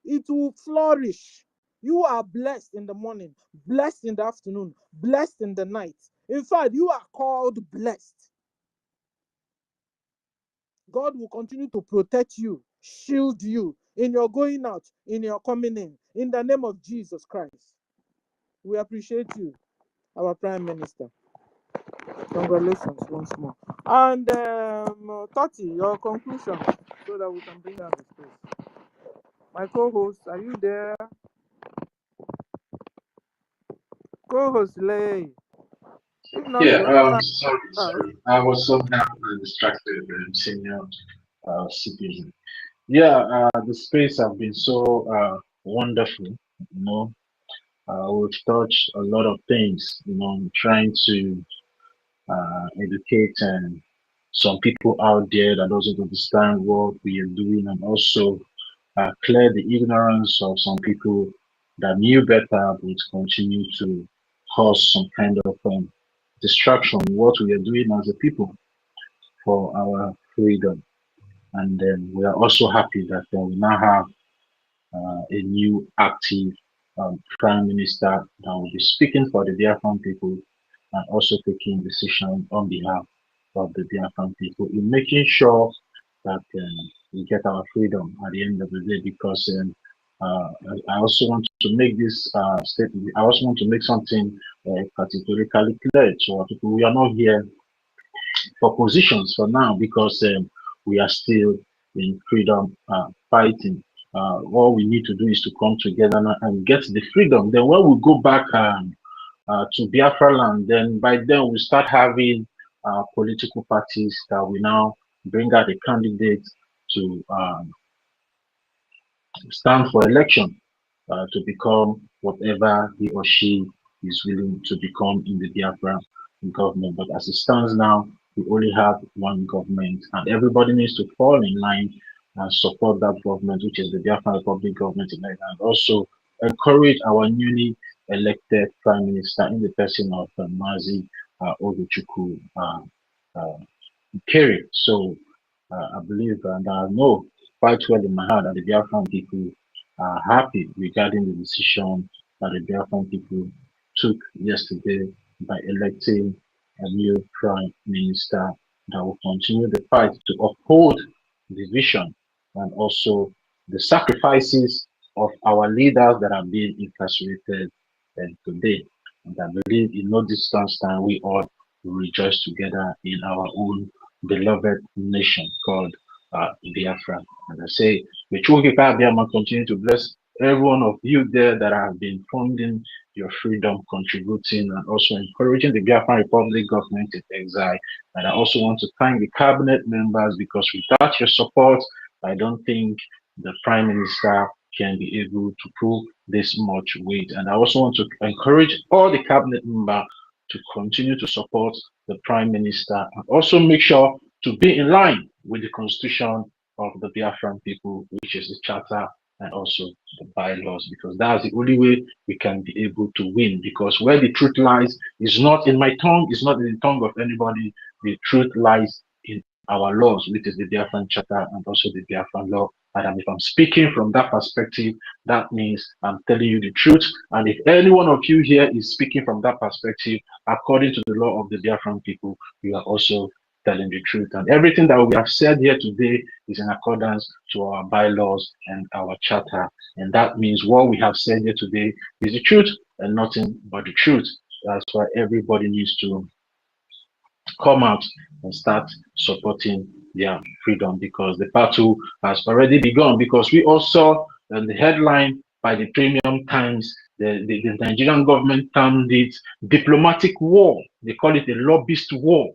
It will flourish. You are blessed in the morning, blessed in the afternoon, blessed in the night. In fact, you are called blessed. God will continue to protect you, shield you in your going out, in your coming in the name of Jesus Christ. We appreciate you, our Prime Minister. Congratulations once more. And Tati, your conclusion, so that we can bring down the space. My co-host, are you there? Co-host Lay. If not, Sorry. I was somehow distracted, senior citizen. Yeah, the space have been so wonderful, we've touched a lot of things, trying to educate some people out there that doesn't understand what we are doing, and also clear the ignorance of some people that knew better but continue to cause some kind of distraction in what we are doing as a people for our freedom. And then we are also happy that we now have a new active prime minister that will be speaking for the Biafran people and also taking decisions on behalf of the Biafran people in making sure that we get our freedom at the end of the day, because I also want to make this statement. I also want to make something categorically clear to our people. We are not here for positions for now because we are still in freedom fighting. All we need to do is to come together now and get the freedom. Then when we go back to Biafra land, then by then we start having political parties that will now bring out a candidate to stand for election to become whatever he or she is willing to become in the Biafra government. But as it stands now, we only have one government, and everybody needs to fall in line and support that government, which is the Biafra Republic government in Nigeria, and also encourage our newly elected Prime Minister in the person of Mazi Oge Nkere. So I believe and I know quite well in my heart that the Biafran people are happy regarding the decision that the Biafran people took yesterday by electing a new prime minister that will continue the fight to uphold the vision and also the sacrifices of our leaders that are being incarcerated today. And I believe in no distance time we all rejoice together in our own beloved nation called Biafra. And I say, may Chukwuka Abiyama continue to bless every one of you there that have been funding your freedom, contributing, and also encouraging the Biafran Republic government in exile. And I also want to thank the cabinet members because without your support, I don't think the Prime Minister can be able to pull this much weight. And I also want to encourage all the cabinet members to continue to support the Prime Minister and also make sure to be in line with the constitution of the Biafran people, which is the charter and also the bylaws, because that's the only way we can be able to win. Because where the truth lies is not in my tongue, it's not in the tongue of anybody. The truth lies in our laws, which is the Biafran charter and also the Biafran law. And if I'm speaking from that perspective, that means I'm telling you the truth. And if any one of you here is speaking from that perspective, according to the law of the Biafran people, you are also telling the truth. And everything that we have said here today is in accordance to our bylaws and our charter. And that means what we have said here today is the truth and nothing but the truth. That's why everybody needs to come out and start supporting their freedom, because the battle has already begun. Because we also the headline by the Premium Times, the Nigerian government termed it diplomatic war. They call it a lobbyist war,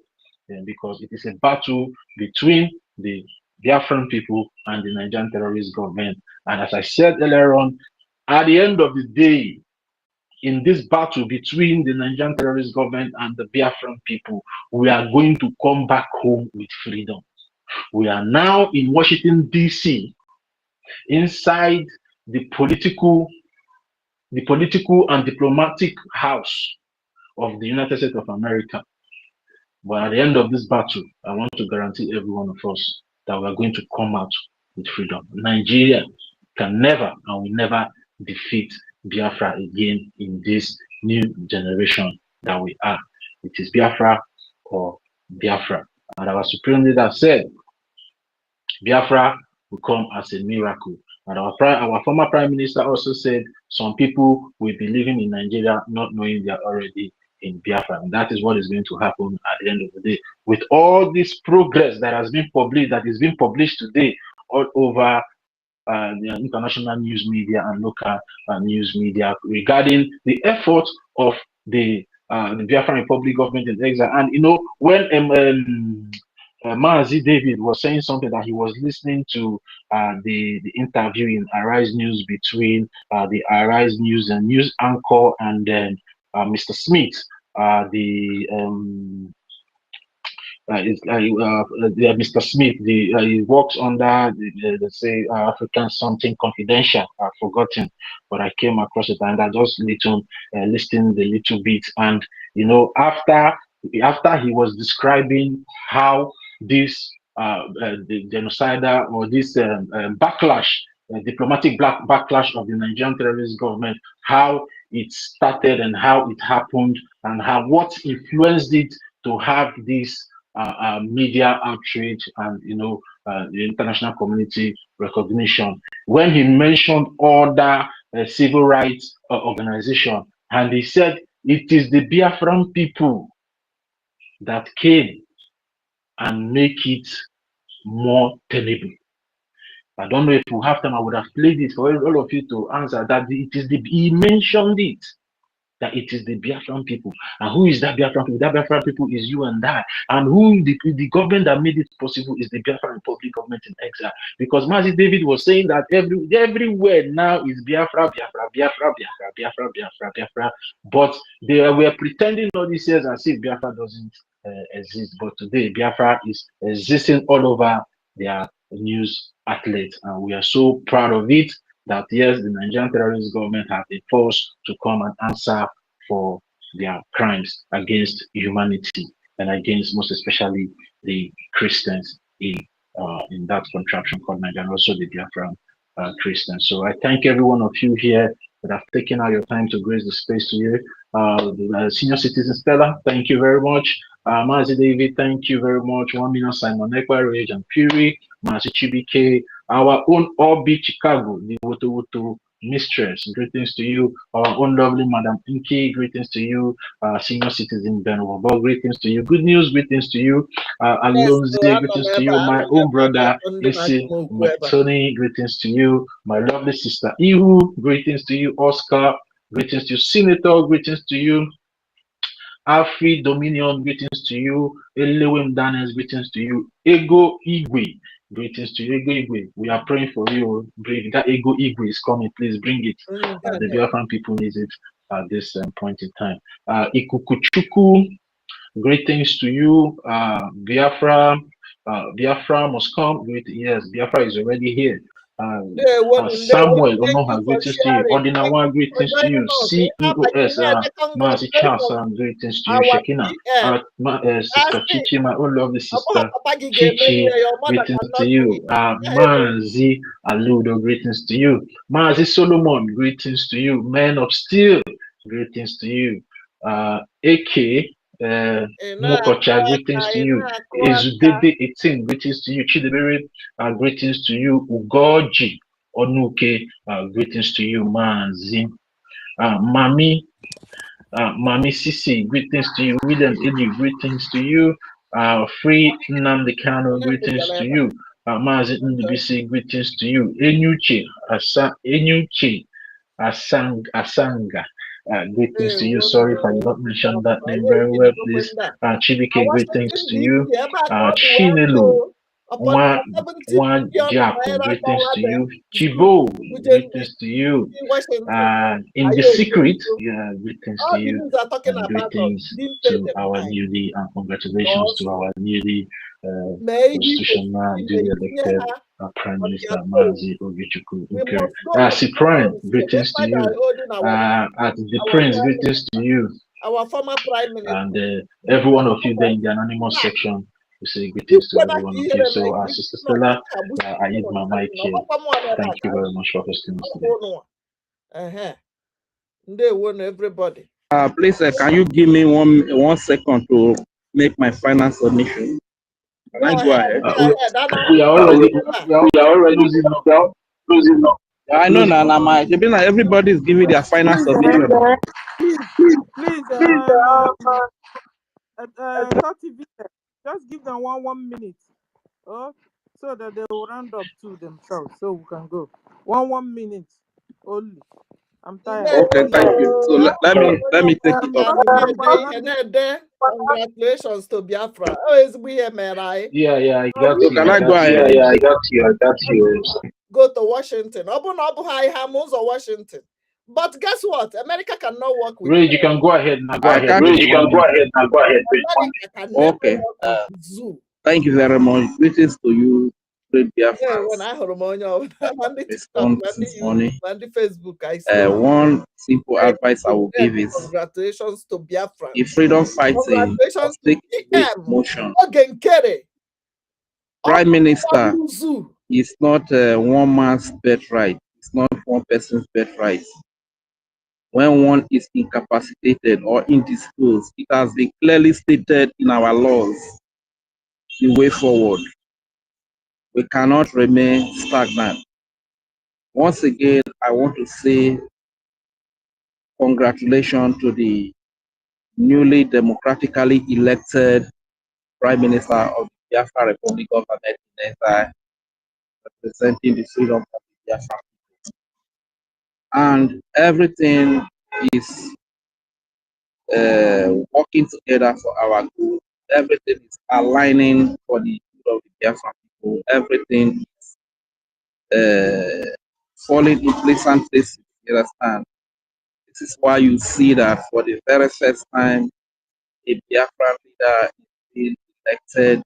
because it is a battle between the Biafran people and the Nigerian terrorist government. And as I said earlier on, at the end of the day, in this battle between the Nigerian terrorist government and the Biafran people, we are going to come back home with freedom. We are now in Washington, D.C., inside the political and diplomatic house of the United States of America. But at the end of this battle, I want to guarantee every one of us that we are going to come out with freedom. Nigeria can never and will never defeat Biafra again in this new generation that we are. It is Biafra or Biafra. And our supreme leader said, Biafra will come as a miracle. And our former prime minister also said, some people will be living in Nigeria not knowing they are already in Biafra. And that is what is going to happen at the end of the day. With all this progress that has been published, that is being published today all over the international news media and local news media regarding the effort of the Biafran Republic government in exile. And you know, when Mazi David was saying something, that he was listening to the interview in Arise News between the Arise News and news anchor and then Mr. Smith, Mr. Smith, he works under the say African something confidential. I've forgotten, but I came across it and I just listened a little bit. And you know, after he was describing how this the genocidal or this backlash, diplomatic backlash of the Nigerian terrorist government, how it started and how it happened and how what influenced it to have this media outrage and you know the international community recognition. When he mentioned other civil rights organization, and he said it is the Biafran people that came and make it more tenable. I don't know if we have time. I would have played it for all of you to answer that it is the, he mentioned it, that it is the Biafran people. And who is that Biafran people? That Biafran people is you and I. And who the government that made it possible is the Biafran Republic government in exile. Because Mazi David was saying that everywhere now is Biafra, Biafra, Biafra, Biafra, Biafra, Biafra, Biafra. But they were pretending all these years as if Biafra doesn't exist. But today Biafra is existing all over their news outlets. And we are so proud of it that yes, the Nigerian terrorist government have been forced to come and answer for their crimes against humanity and against most especially the Christians in that contraption called Nigeria, and also the Biafran Christians. So I thank every one of you here that have taken out your time to grace the space to you. The senior citizen Stella, thank you very much. Mazi David, thank you very much. 1 million Simon Ekwa, Rage and Fury, Mazi Chibike, our own Obi Chicago, the Woto mistress, greetings to you. Our own lovely Madam Inky, greetings to you. Senior citizen Ben Wabo, greetings to you. Good news, greetings to you. Alonzi, greetings to you. My own brother, Issy Tony, greetings to you. My lovely sister Ihu, greetings to you. Oscar, greetings to you. Senator, greetings to you. Alfred Dominion, greetings to you. Elewem Daniels, greetings to you. Ego Igwe, greetings to you. Ego Igwe, we are praying for you. Bring that Ego Igwe is coming. Please bring it. The Biafran people need it at this point in time. Ikukuchuku, greetings to you. Biafra, Biafra must come. Yes, Biafra is already here. Samuel Onoha, greetings to you. Ordinawa, greetings to you. CEOS, Mazi Charles, greetings to you. Shekina, Sister Chichi, my own lovely sister Chichi, greetings to you. Mazi Aludo, greetings to you. Mazi Solomon, greetings to you. Man of Steel, greetings to you. AK, Mokocha, greetings to you. Izudede 18, greetings to you. Chidebere, greetings to you. Ugoji Onuke, greetings to you. Manzi, Mami, Mami Sisi, greetings to you. William Eli, greetings to you. Free NNAMDI KANU, greetings to you. Mazi Ndibisi, greetings to you. Enyuche Asanga. Greetings to you. Sorry if I did not mention that name very well, please. Chibike, greetings to you. Chinelu, Japo, greetings to you. Chibo, greetings to you. In the secret, greetings to you. And greetings to our newly, and congratulations to our newly constitutional duly elected Prime Minister Mazi Oge Nkere. Cyprian, greetings to you. At the Prince, greetings to you. Our former Prime Minister. And every one of you there in the anonymous section, we say greetings to every one of you. So, Sister Stella, I need my mic here. Thank you very much for hosting us today. Everybody. Please, can you give me one second to make my final submission? Can I go ahead? We are already losing up. I know now, everybody is giving their final submission. Please, just give them one minute. Oh, so that they will round up to themselves, so we can go. One minute only. I'm tired. Okay, thank you. So let me take it up. Congratulations to Biafra. Oh, it's weird, man. Yeah, I got you. Can I go ahead? Yeah, I got you. Go to Washington. Washington. But guess what? America cannot work with Rage, you can go ahead now. Go ahead. Okay. Thank you very much. Greetings to you, great Biafra. When I heard Facebook, I say one simple advice I will give is congratulations to Biafra. If freedom fighting take motion, Oge Nkere, Prime Minister is not one man's birthright. It's not one person's birthright. When one is incapacitated or indisposed, it has been clearly stated in our laws the way forward. we cannot remain stagnant. Once again, I want to say congratulations to the newly democratically elected Prime Minister of the Biafra Republic of America, representing the freedom of the Biafra. And everything is working together for our good. Everything is aligning for the good of the Biafra people. Everything is falling in pleasant places. You understand? This is why you see that for the very first time, a Biafra leader is being elected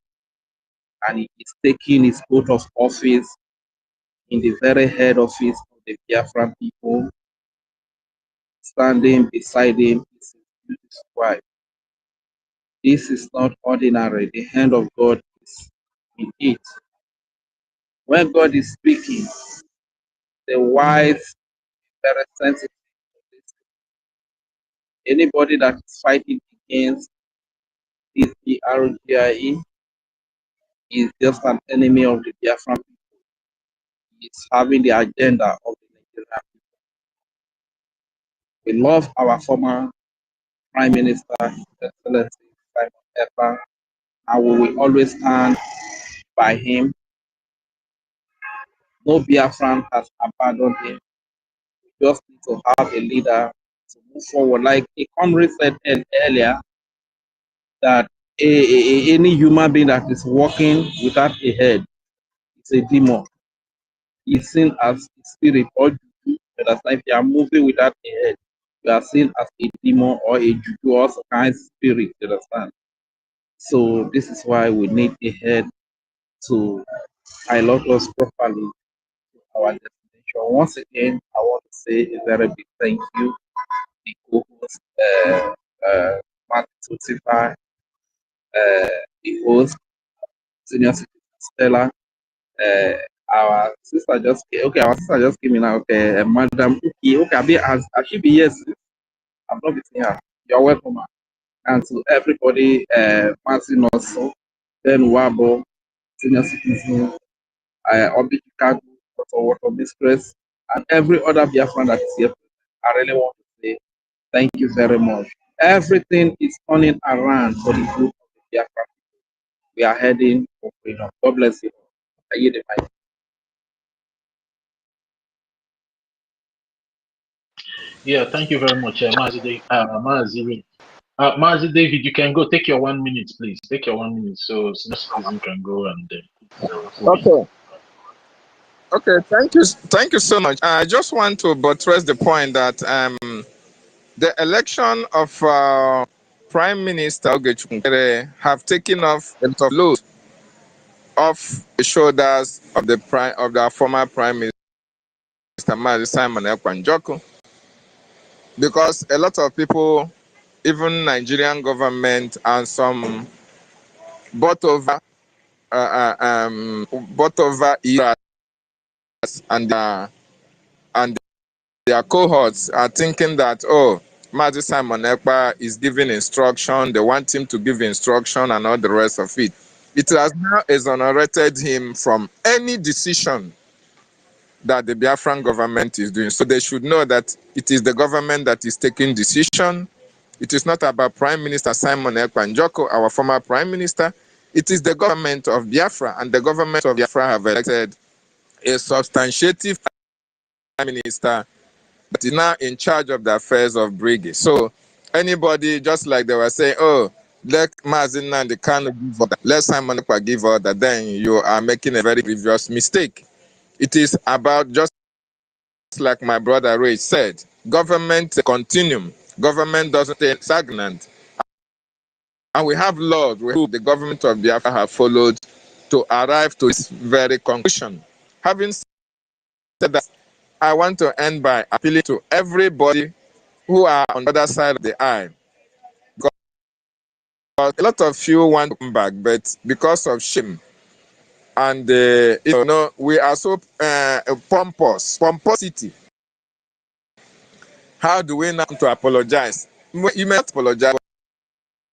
and he is taking his oath of office in the very head office of the Biafran people, standing beside him is his wife. This is not ordinary. The hand of God is in it. When God is speaking, the wise, very sensitive. Anybody that is fighting against this BRGIE is just an enemy of the Biafran people. It's having the agenda of the Nigerian people. We love our former Prime Minister, His Excellency Simon Ekpa, and we will always stand by him. No Biafran has abandoned him. We just need to have a leader to move forward. Like a comrade said earlier, that any human being that is walking without a head is a demon. Is seen as a spirit or juju. If you are moving without a head, you are seen as a demon or a juju or some kind of spirit. You understand? So this is why we need a head to pilot us properly to our destination. Once again, I want to say a very big thank you to the co-host, Martin Tutsipa, the host, Senior Citizen Stella. Our sister just came. Okay, our sister just came in now. Okay, Madam Uki. Okay, as she be yes, I'm not meeting her. You're welcome, ma'am. And to everybody, Martin also, Ben Wabo, Senior Citizen, Obi Chicago, Water Mistress, and every other Biafran that is here. I really want to say thank you very much. Everything is turning around for the good of the Biafran. We are heading for freedom. God bless you. I yield the mic. Yeah, thank you very much, Mazi David, you can go. Take your 1 minute, please. Take your 1 minute so Senior Citizen can go and Okay. Okay, thank you so much. I just want to buttress the point that the election of Prime Minister Oge Nkere have taken off a lot of load off the shoulders of the former Prime Minister Simon Ekpa, because a lot of people, even Nigerian government and some bought over and their cohorts are thinking that, oh, Mazi Simon Ekpa is giving instruction, they want him to give instruction and all the rest of it. It has now exonerated him from any decision that the Biafran government is doing. So they should know that it is the government that is taking decision. It is not about Prime Minister Simon Ekpa, our former Prime Minister. It is the government of Biafra, and the government of Biafra have elected a substantive Prime Minister that is now in charge of the affairs of Brigade. So anybody, just like they were saying, oh, let Mazi Nnamdi KANU give order, let Simon Ekpa give order, then you are making a very grievous mistake. It is about, just like my brother Ray said, government continuum. Government doesn't stay stagnant. And we have laws who the government of Biafra have followed to arrive to this very conclusion. Having said that, I want to end by appealing to everybody who are on the other side of the aisle. Because a lot of you want to come back, but because of shame and we are so pomposity. How do we now to apologize? You may not apologize,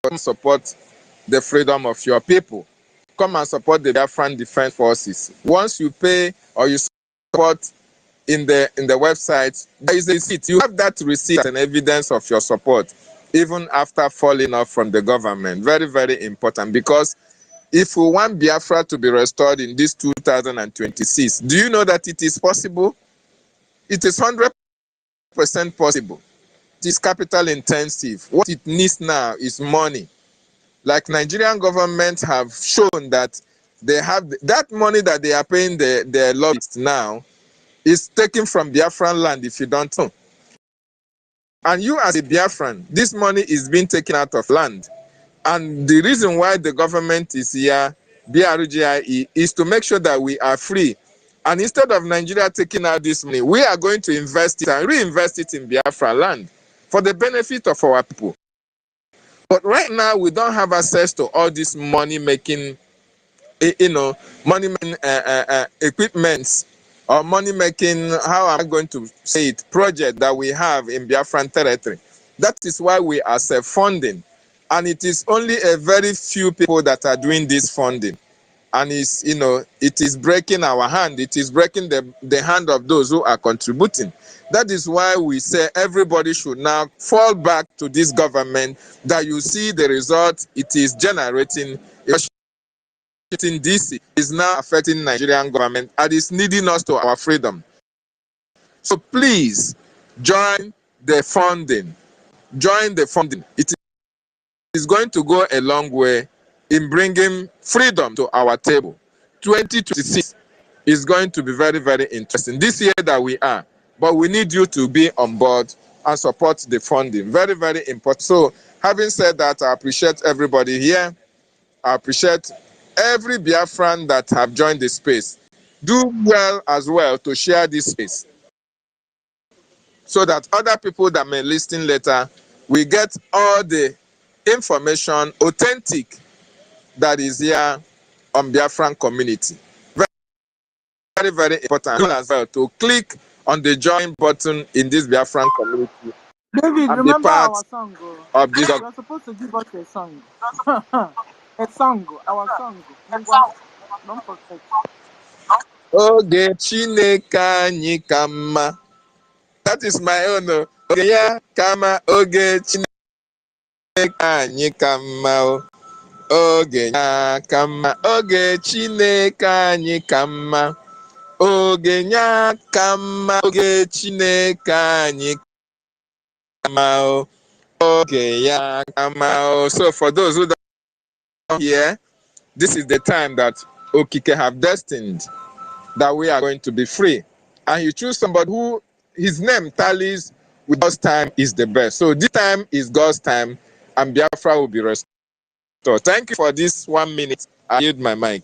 but support the freedom of your people. come and support the Biafran Defense Forces. Once you pay or you support in the website, there is a receipt. You have that receipt and evidence of your support, even after falling off from the government. Very, very important, because if we want Biafra to be restored in this 2026, do you know that it is possible? It is 100% possible. It is capital intensive. What it needs now is money. Like Nigerian government have shown that they have that money that they are paying the lobbyists now is taken from Biafran land, if you don't know. And you as a Biafran, this money is being taken out of land. And the reason why the government is here, BRGIE, is to make sure that we are free. And instead of Nigeria taking out this money, we are going to invest it and reinvest it in Biafra land for the benefit of our people. But right now, we don't have access to all this money-making, money-making equipments or money-making, how am I going to say it, project that we have in Biafran territory. That is why we are self-funding. And it is only a very few people that are doing this funding. And it's, it is breaking our hand. It is breaking the hand of those who are contributing. That is why we say everybody should now fall back to this government, that you see the result it is generating. Washington, D.C. is now affecting Nigerian government and is leading us to our freedom. So please join the funding. Join the funding. It is going to go a long way in bringing freedom to our table. 2026 is going to be very, very interesting. This year that we are, but we need you to be on board and support the funding. Very, very important. So having said that, I appreciate everybody here. I appreciate every Biafran that have joined the space. Do well as well to share this space so that other people that may listen later will get all the information authentic that is here on Biafran community. Very, very important as well to click on the join button in this Biafran community. David, remember our song? Of this. You're supposed to give us a song. A song, our song. Don't forget. Oge Chineke anyị ka mma. That is my own. Oge ya ka mma, oge Chineke anyị ka mma. Oge ya ka mma, oge Chineke anyị ka mma. Oge ya ka mma, oge Chineke anyị ka mma. Oge ya ka mma. So for those who don't hear, this is the time that Okike have destined that we are going to be free. And you choose somebody who his name tallies with God's time is the best. So this time is God's time, and Biafra will be restored. So thank you for this 1 minute. I yield my mic.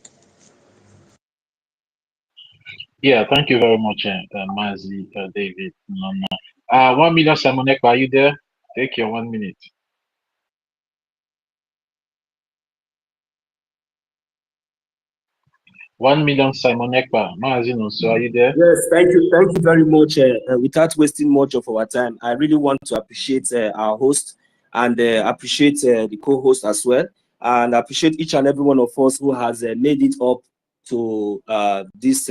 Yeah, thank you very much, Mazi, David. 1 million Simonek, are you there? Take your 1 minute. 1 million Simonekpa. Mazi, so are you there? Yes, thank you very much. Without wasting much of our time, I really want to appreciate our host and appreciate the co-host as well, and appreciate each and every one of us who has made it up to this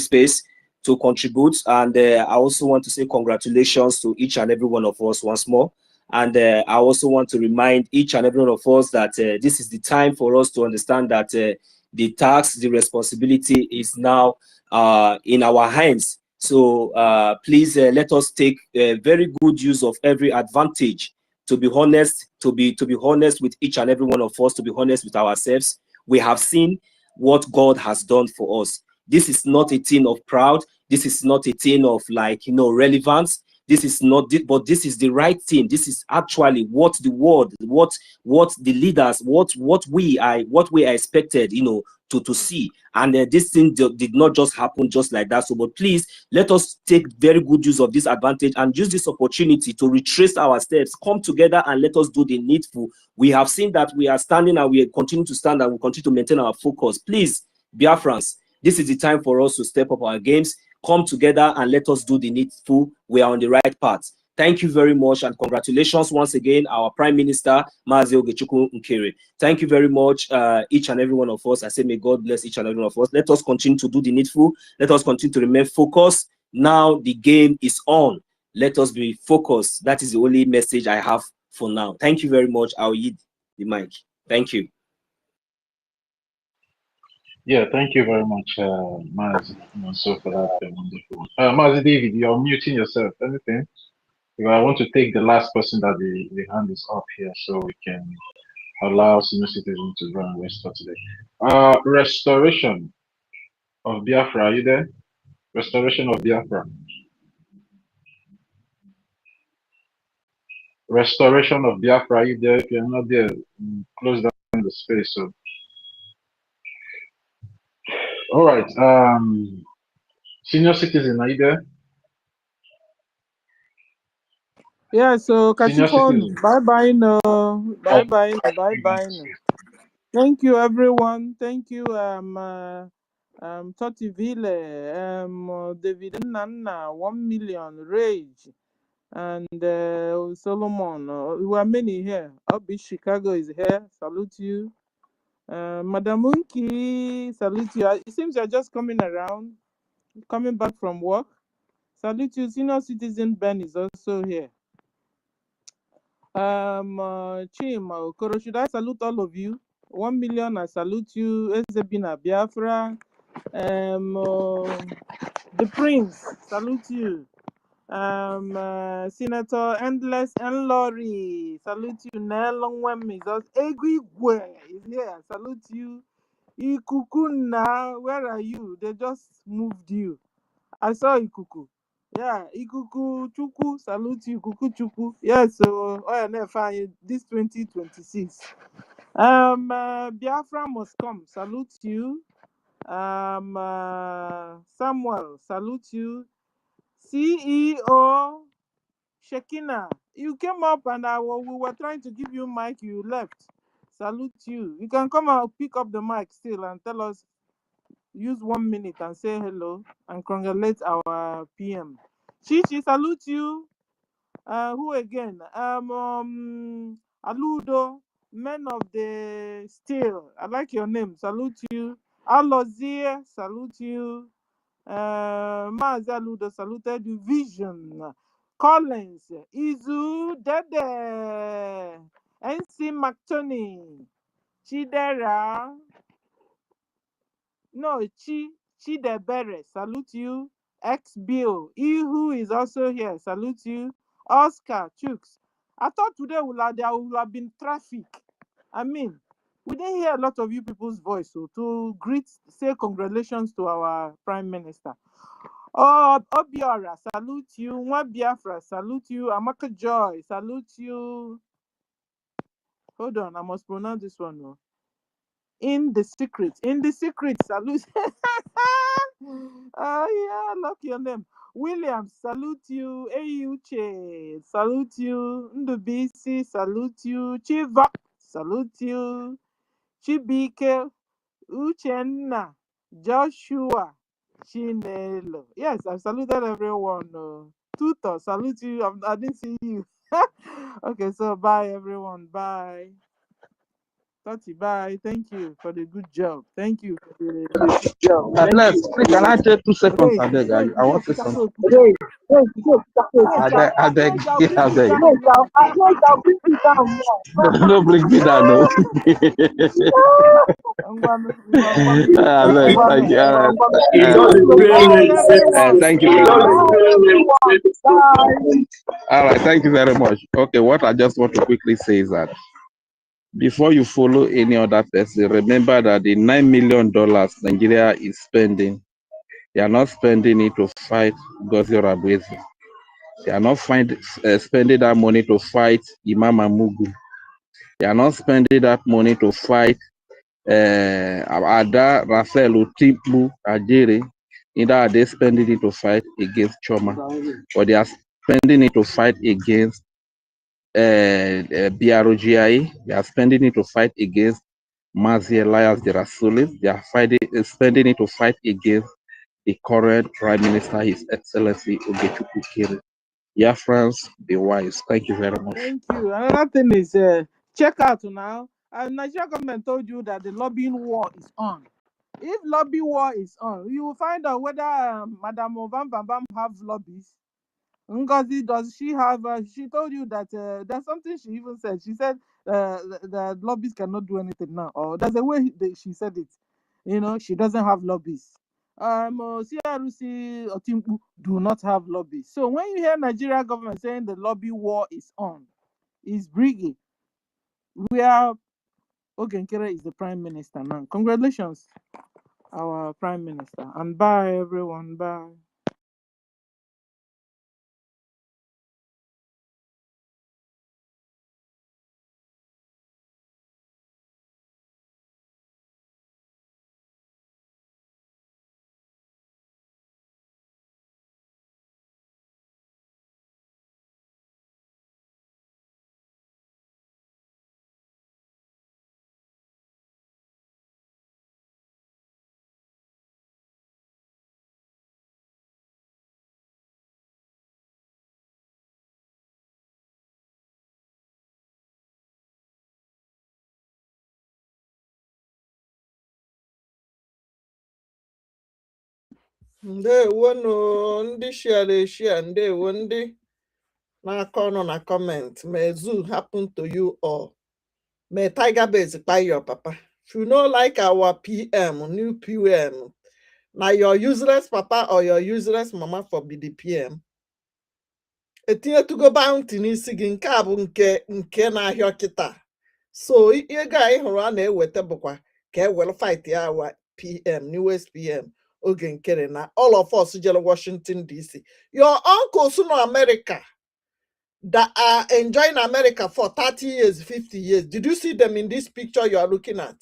space to contribute. And I also want to say congratulations to each and every one of us once more. And I also want to remind each and every one of us that this is the time for us to understand that the task, the responsibility is now in our hands. So please let us take very good use of every advantage to be honest, to be honest with each and every one of us, to be honest with ourselves. We have seen what God has done for us. This is not a thing of proud. This is not a thing of relevance. This is not, but this is the right thing. This is actually what the world, what the leaders, what we are expected, to see. And this thing did not just happen just like that. So, but please let us take very good use of this advantage and use this opportunity to retrace our steps, come together and let us do the needful. We have seen that we are standing and we continue to stand and we continue to maintain our focus. Please, Biafrans, this is the time for us to step up our games. Come together and let us do the needful. We are on the right path. Thank you very much, and congratulations once again, our Prime Minister, Mazi Oge Nkere. Thank you very much, each and every one of us. I say may God bless each and every one of us. Let us continue to do the needful. Let us continue to remain focused. Now the game is on. Let us be focused. That is the only message I have for now. Thank you very much. I'll yield the mic. Thank you. Yeah, thank you very much, Mazi, also for that wonderful. Mazi David, you're muting yourself. Anything? I want to take the last person that the hand is up here, so we can allow senior citizens to run West for today. Restoration of Biafra, are you there? Restoration of Biafra. Restoration of Biafra, are you there? If you're not there, close down the space. So, all right. Senior citizen, are you there? Yeah, so Senior Kachifon, citizen. bye-bye no. Bye-bye, bye-bye no. Thank you, everyone. Thank you, Toti Ville, David Nana, 1 million, Rage, and Solomon. We are many here. Obi Chicago is here. Salute you. Madam Munki, salute you. It seems you're just coming around, coming back from work. Salute you. Senior citizen Ben is also here. Chim Okoro, should I salute all of you? 1 million, I salute you. Ezebina Biafra. The Prince, salute you. Senator Endless and Lori, salute you. Nelongwem is also. Egwigwe is here, salute you. Ikukuna, where are you? They just moved you. I saw Ikuku. Yeah, Ikuku Chuku, salute you, Ikuku Chuku. Yeah, so fine. This 2026. Biafra must come, salute you. Samuel, salute you. CEO Shekina, you came up and we were trying to give you mic, you left. Salute you. You can come and pick up the mic still and tell us. Use 1 minute and say hello and congratulate our PM. Chichi, salute you. Who again? Aludo, men of the steel. I like your name. Salute you. Alozie, salute you. Mazi Aludo saluted you. Vision. Collins, Izu, Dede, NC McTony, Chidera. No, Chidebere, salute you. X Bill, Ihu is also here, salute you. Oscar, Chooks. I thought today there would have been traffic. I mean, we didn't hear a lot of you people's voice, so to say congratulations to our Prime Minister. Oh, Obiora, salute you. Nwa Biafra, salute you. Amaka Joy, salute you. Hold on, I must pronounce this one. No. In the secret, salute. Oh yeah, I love your name. William, salute you. Eyuche, salute you. Ndubisi, salute you. Chiva, salute you. Chibike, Uchenna, Joshua, Chinelo. Yes, I saluted everyone. Tutor, salute you. I didn't see you. Okay, so bye everyone. Bye. Tati, bye. Thank you for the good job. Thank you for the good job. Bless, please, can I take 2 seconds? I beg. I want to say something. I beg. I beg. No, bring me down. No. I beg. Thank you. Thank you very much. All right. Thank you very much. Okay. What I just want to quickly say is that before you follow any other person, remember that the $9 million Nigeria is spending, they are not spending it to fight Gozi Rabwezi. They are not spending that money to fight Imam Amugu. They are not spending that money to fight Ada Rafael Utipu Ajere. Neither are they spending it to fight against Choma, but they are spending it to fight against BROGI. They are spending it to fight against Mazi Elias de Rasulis. They are spending it to fight against the current Prime Minister, His Excellency Oge Nkere. Biafrans, be wise. Thank you very much. Thank you. Another thing is check out now. Nigeria government told you that the lobbying war is on. If lobby war is on, you will find out whether Madam Ovam Bam Bam have lobbies. Ngozi, does she have? She told you that there's something she even said. She said the lobbies cannot do anything now, or there's a way she said it. You know, she doesn't have lobbies. CRC Otimpu do not have lobbies. So when you hear Nigeria government saying the lobby war is on, is bringing where Oge Nkere is the prime minister now. Congratulations, our prime minister, and bye everyone. Bye. Ndewo ndị share share, ndewo ndị na-akọ ọnụ na comment. May zoo happen to you all. May Tiger Base buy your papa. If you know like our PM, new PM, now your useless papa or your useless mama for be the PM. Etinye to go bounty n'isi gị nke a bụ nke na-ahịa kịta. So ihe ga anyị hụrụ a na-eweta bụkwa ka e were fight ya awa PM, newest PM Oge Nkere na all of us jere Washington DC. Your uncles in America that are enjoying America for 30 years, 50 years. Did you see them in this picture you are looking at?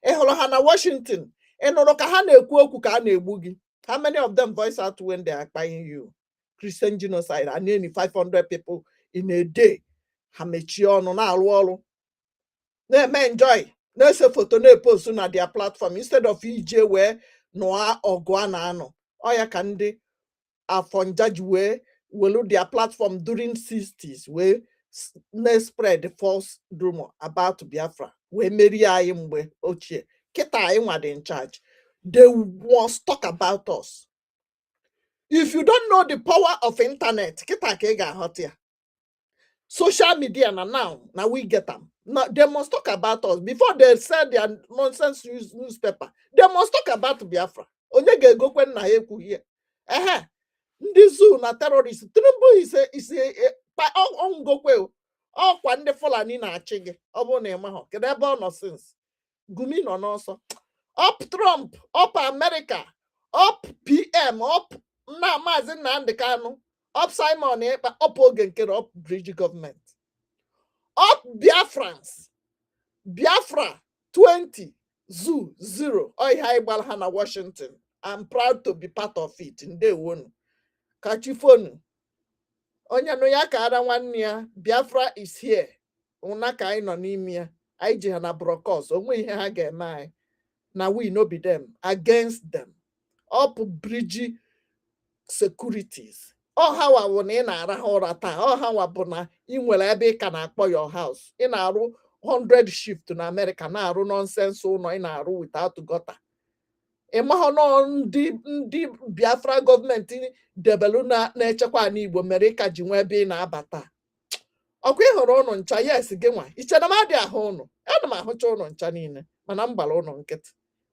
Eholohana Washington. How many of them voice out when they are buying you? Christian genocide and nearly 500 people in a day. Hamechiono na alwolo. They enjoy. No say photo no post on their platform instead of EJ where Noah or Guanano. Oya Kandi Afonjaj way will their platform during 60s where they spread the false rumor about Biafra. Where Mary Ayimwe Ochie. Keta Ayimwa in charge. They must talk about us. If you don't know the power of internet, kita kega hot here. Social media now we get them. Now they must talk about us before they sell their nonsense newspaper. They must talk about Biafra. Onye go when na eku here. Ndị zoo na terrorist. Tinubu is on go kwe. Ọ kwa ndị Fulani na-achị gị. Ọ bụ na ịma ha. Kedu ebe ọ nọ since? Gumi nọ n'ọsọ. Up Trump, up America, up PM, up na Maazị Nnamdi Kanu, up Simon Ekpa, up Oge Nkere, up Bridge government, up Biafrans, Biafra 20, Zoo 0, Oihai Balhana Washington. I'm proud to be part of it. In day one, Kachifonu, Onya no ya ka ada nwanne ya, Biafra is here. Una ka anyị nọ n'ime ya, anyị ji ha na brokos, onwe ihe ha ga-eme anyị. Now we no be them against them. Up bridge securities. Oh how I want in a horata. Oh how I bona in will ebe can akpo your house. In a 100 shift in America na ru nonsense so no in a ru without gutter. Emahono ndi Biafra government in debeluna na echekwa na Igbo America ji nwe ebe na abata. Okwe hụrụ ụnụ ncha yes gị nwa. Iche na ma dị ahụ ụnụ. Ana m ahụcha ụnụ ncha niile mana mbala ụnụ nkịtị.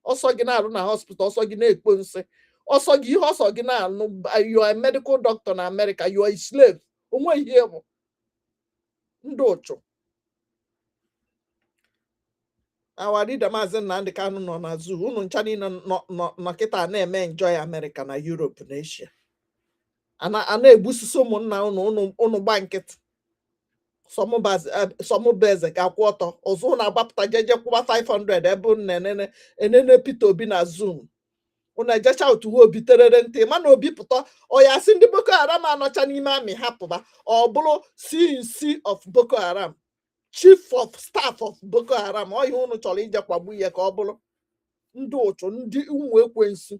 Also gị na-arụ na hospital, also gị na-ekpo nsị. Also gị ihe ọsọ gị na-anụ, you are a medical doctor in America, you are a slave. Onwe ihe bụ ndị ụchụ. Our leader Maazị Nnamdi Kanu nọ na zoo. Ụnụ ncha niile nọ kịta na-eme enjoy America na Europe na Asia. A na-ebususo ụmụnna ụnụ gba nkịtị. Somobeze ga-akwụ ọtọ ọzọ na-agbapụta jeje kwụba 500 ebe enene Peter Obi na Zoom ụna ejecha otu uwe obi terere ntị mana obi pụta ọ ya sị ndị Boko Haram anọcha n'ime amị hapụba ọ bụrụ CNC of Boko Haram, Chief of Staff of Boko Haram. Ọ ihe unu chọrọ ije kwagbu ihe ka ọ bụrụ ndị ụchụ ndị ụmụ ekwensu.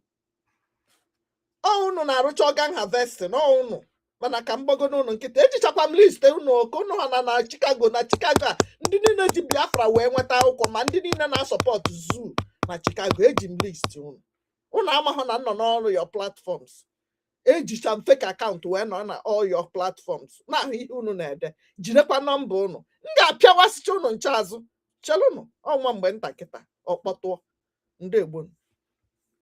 Ọ unu na-arụcha organ harvesting. Ọ unu mana ka mgbago n'ụlọ nkịta ejichakwa m list unu oke unu ha na Chicago a ndị niile ji Biafra wee nweta akwụkwọ ma ndị niile na-asọpọtụ zoo na Chicago eji m list unu amahụ na nọ n'ọrụ your platforms ejicha m fake account wee nọ na all your platforms na-ahụ ihe unu na-ede jirekwa nọmba unu m ga-apịawasịcha unu nche azụ chelụnụ ọnwa mgbe nta kịta ọkpọtụọ ndị Igbo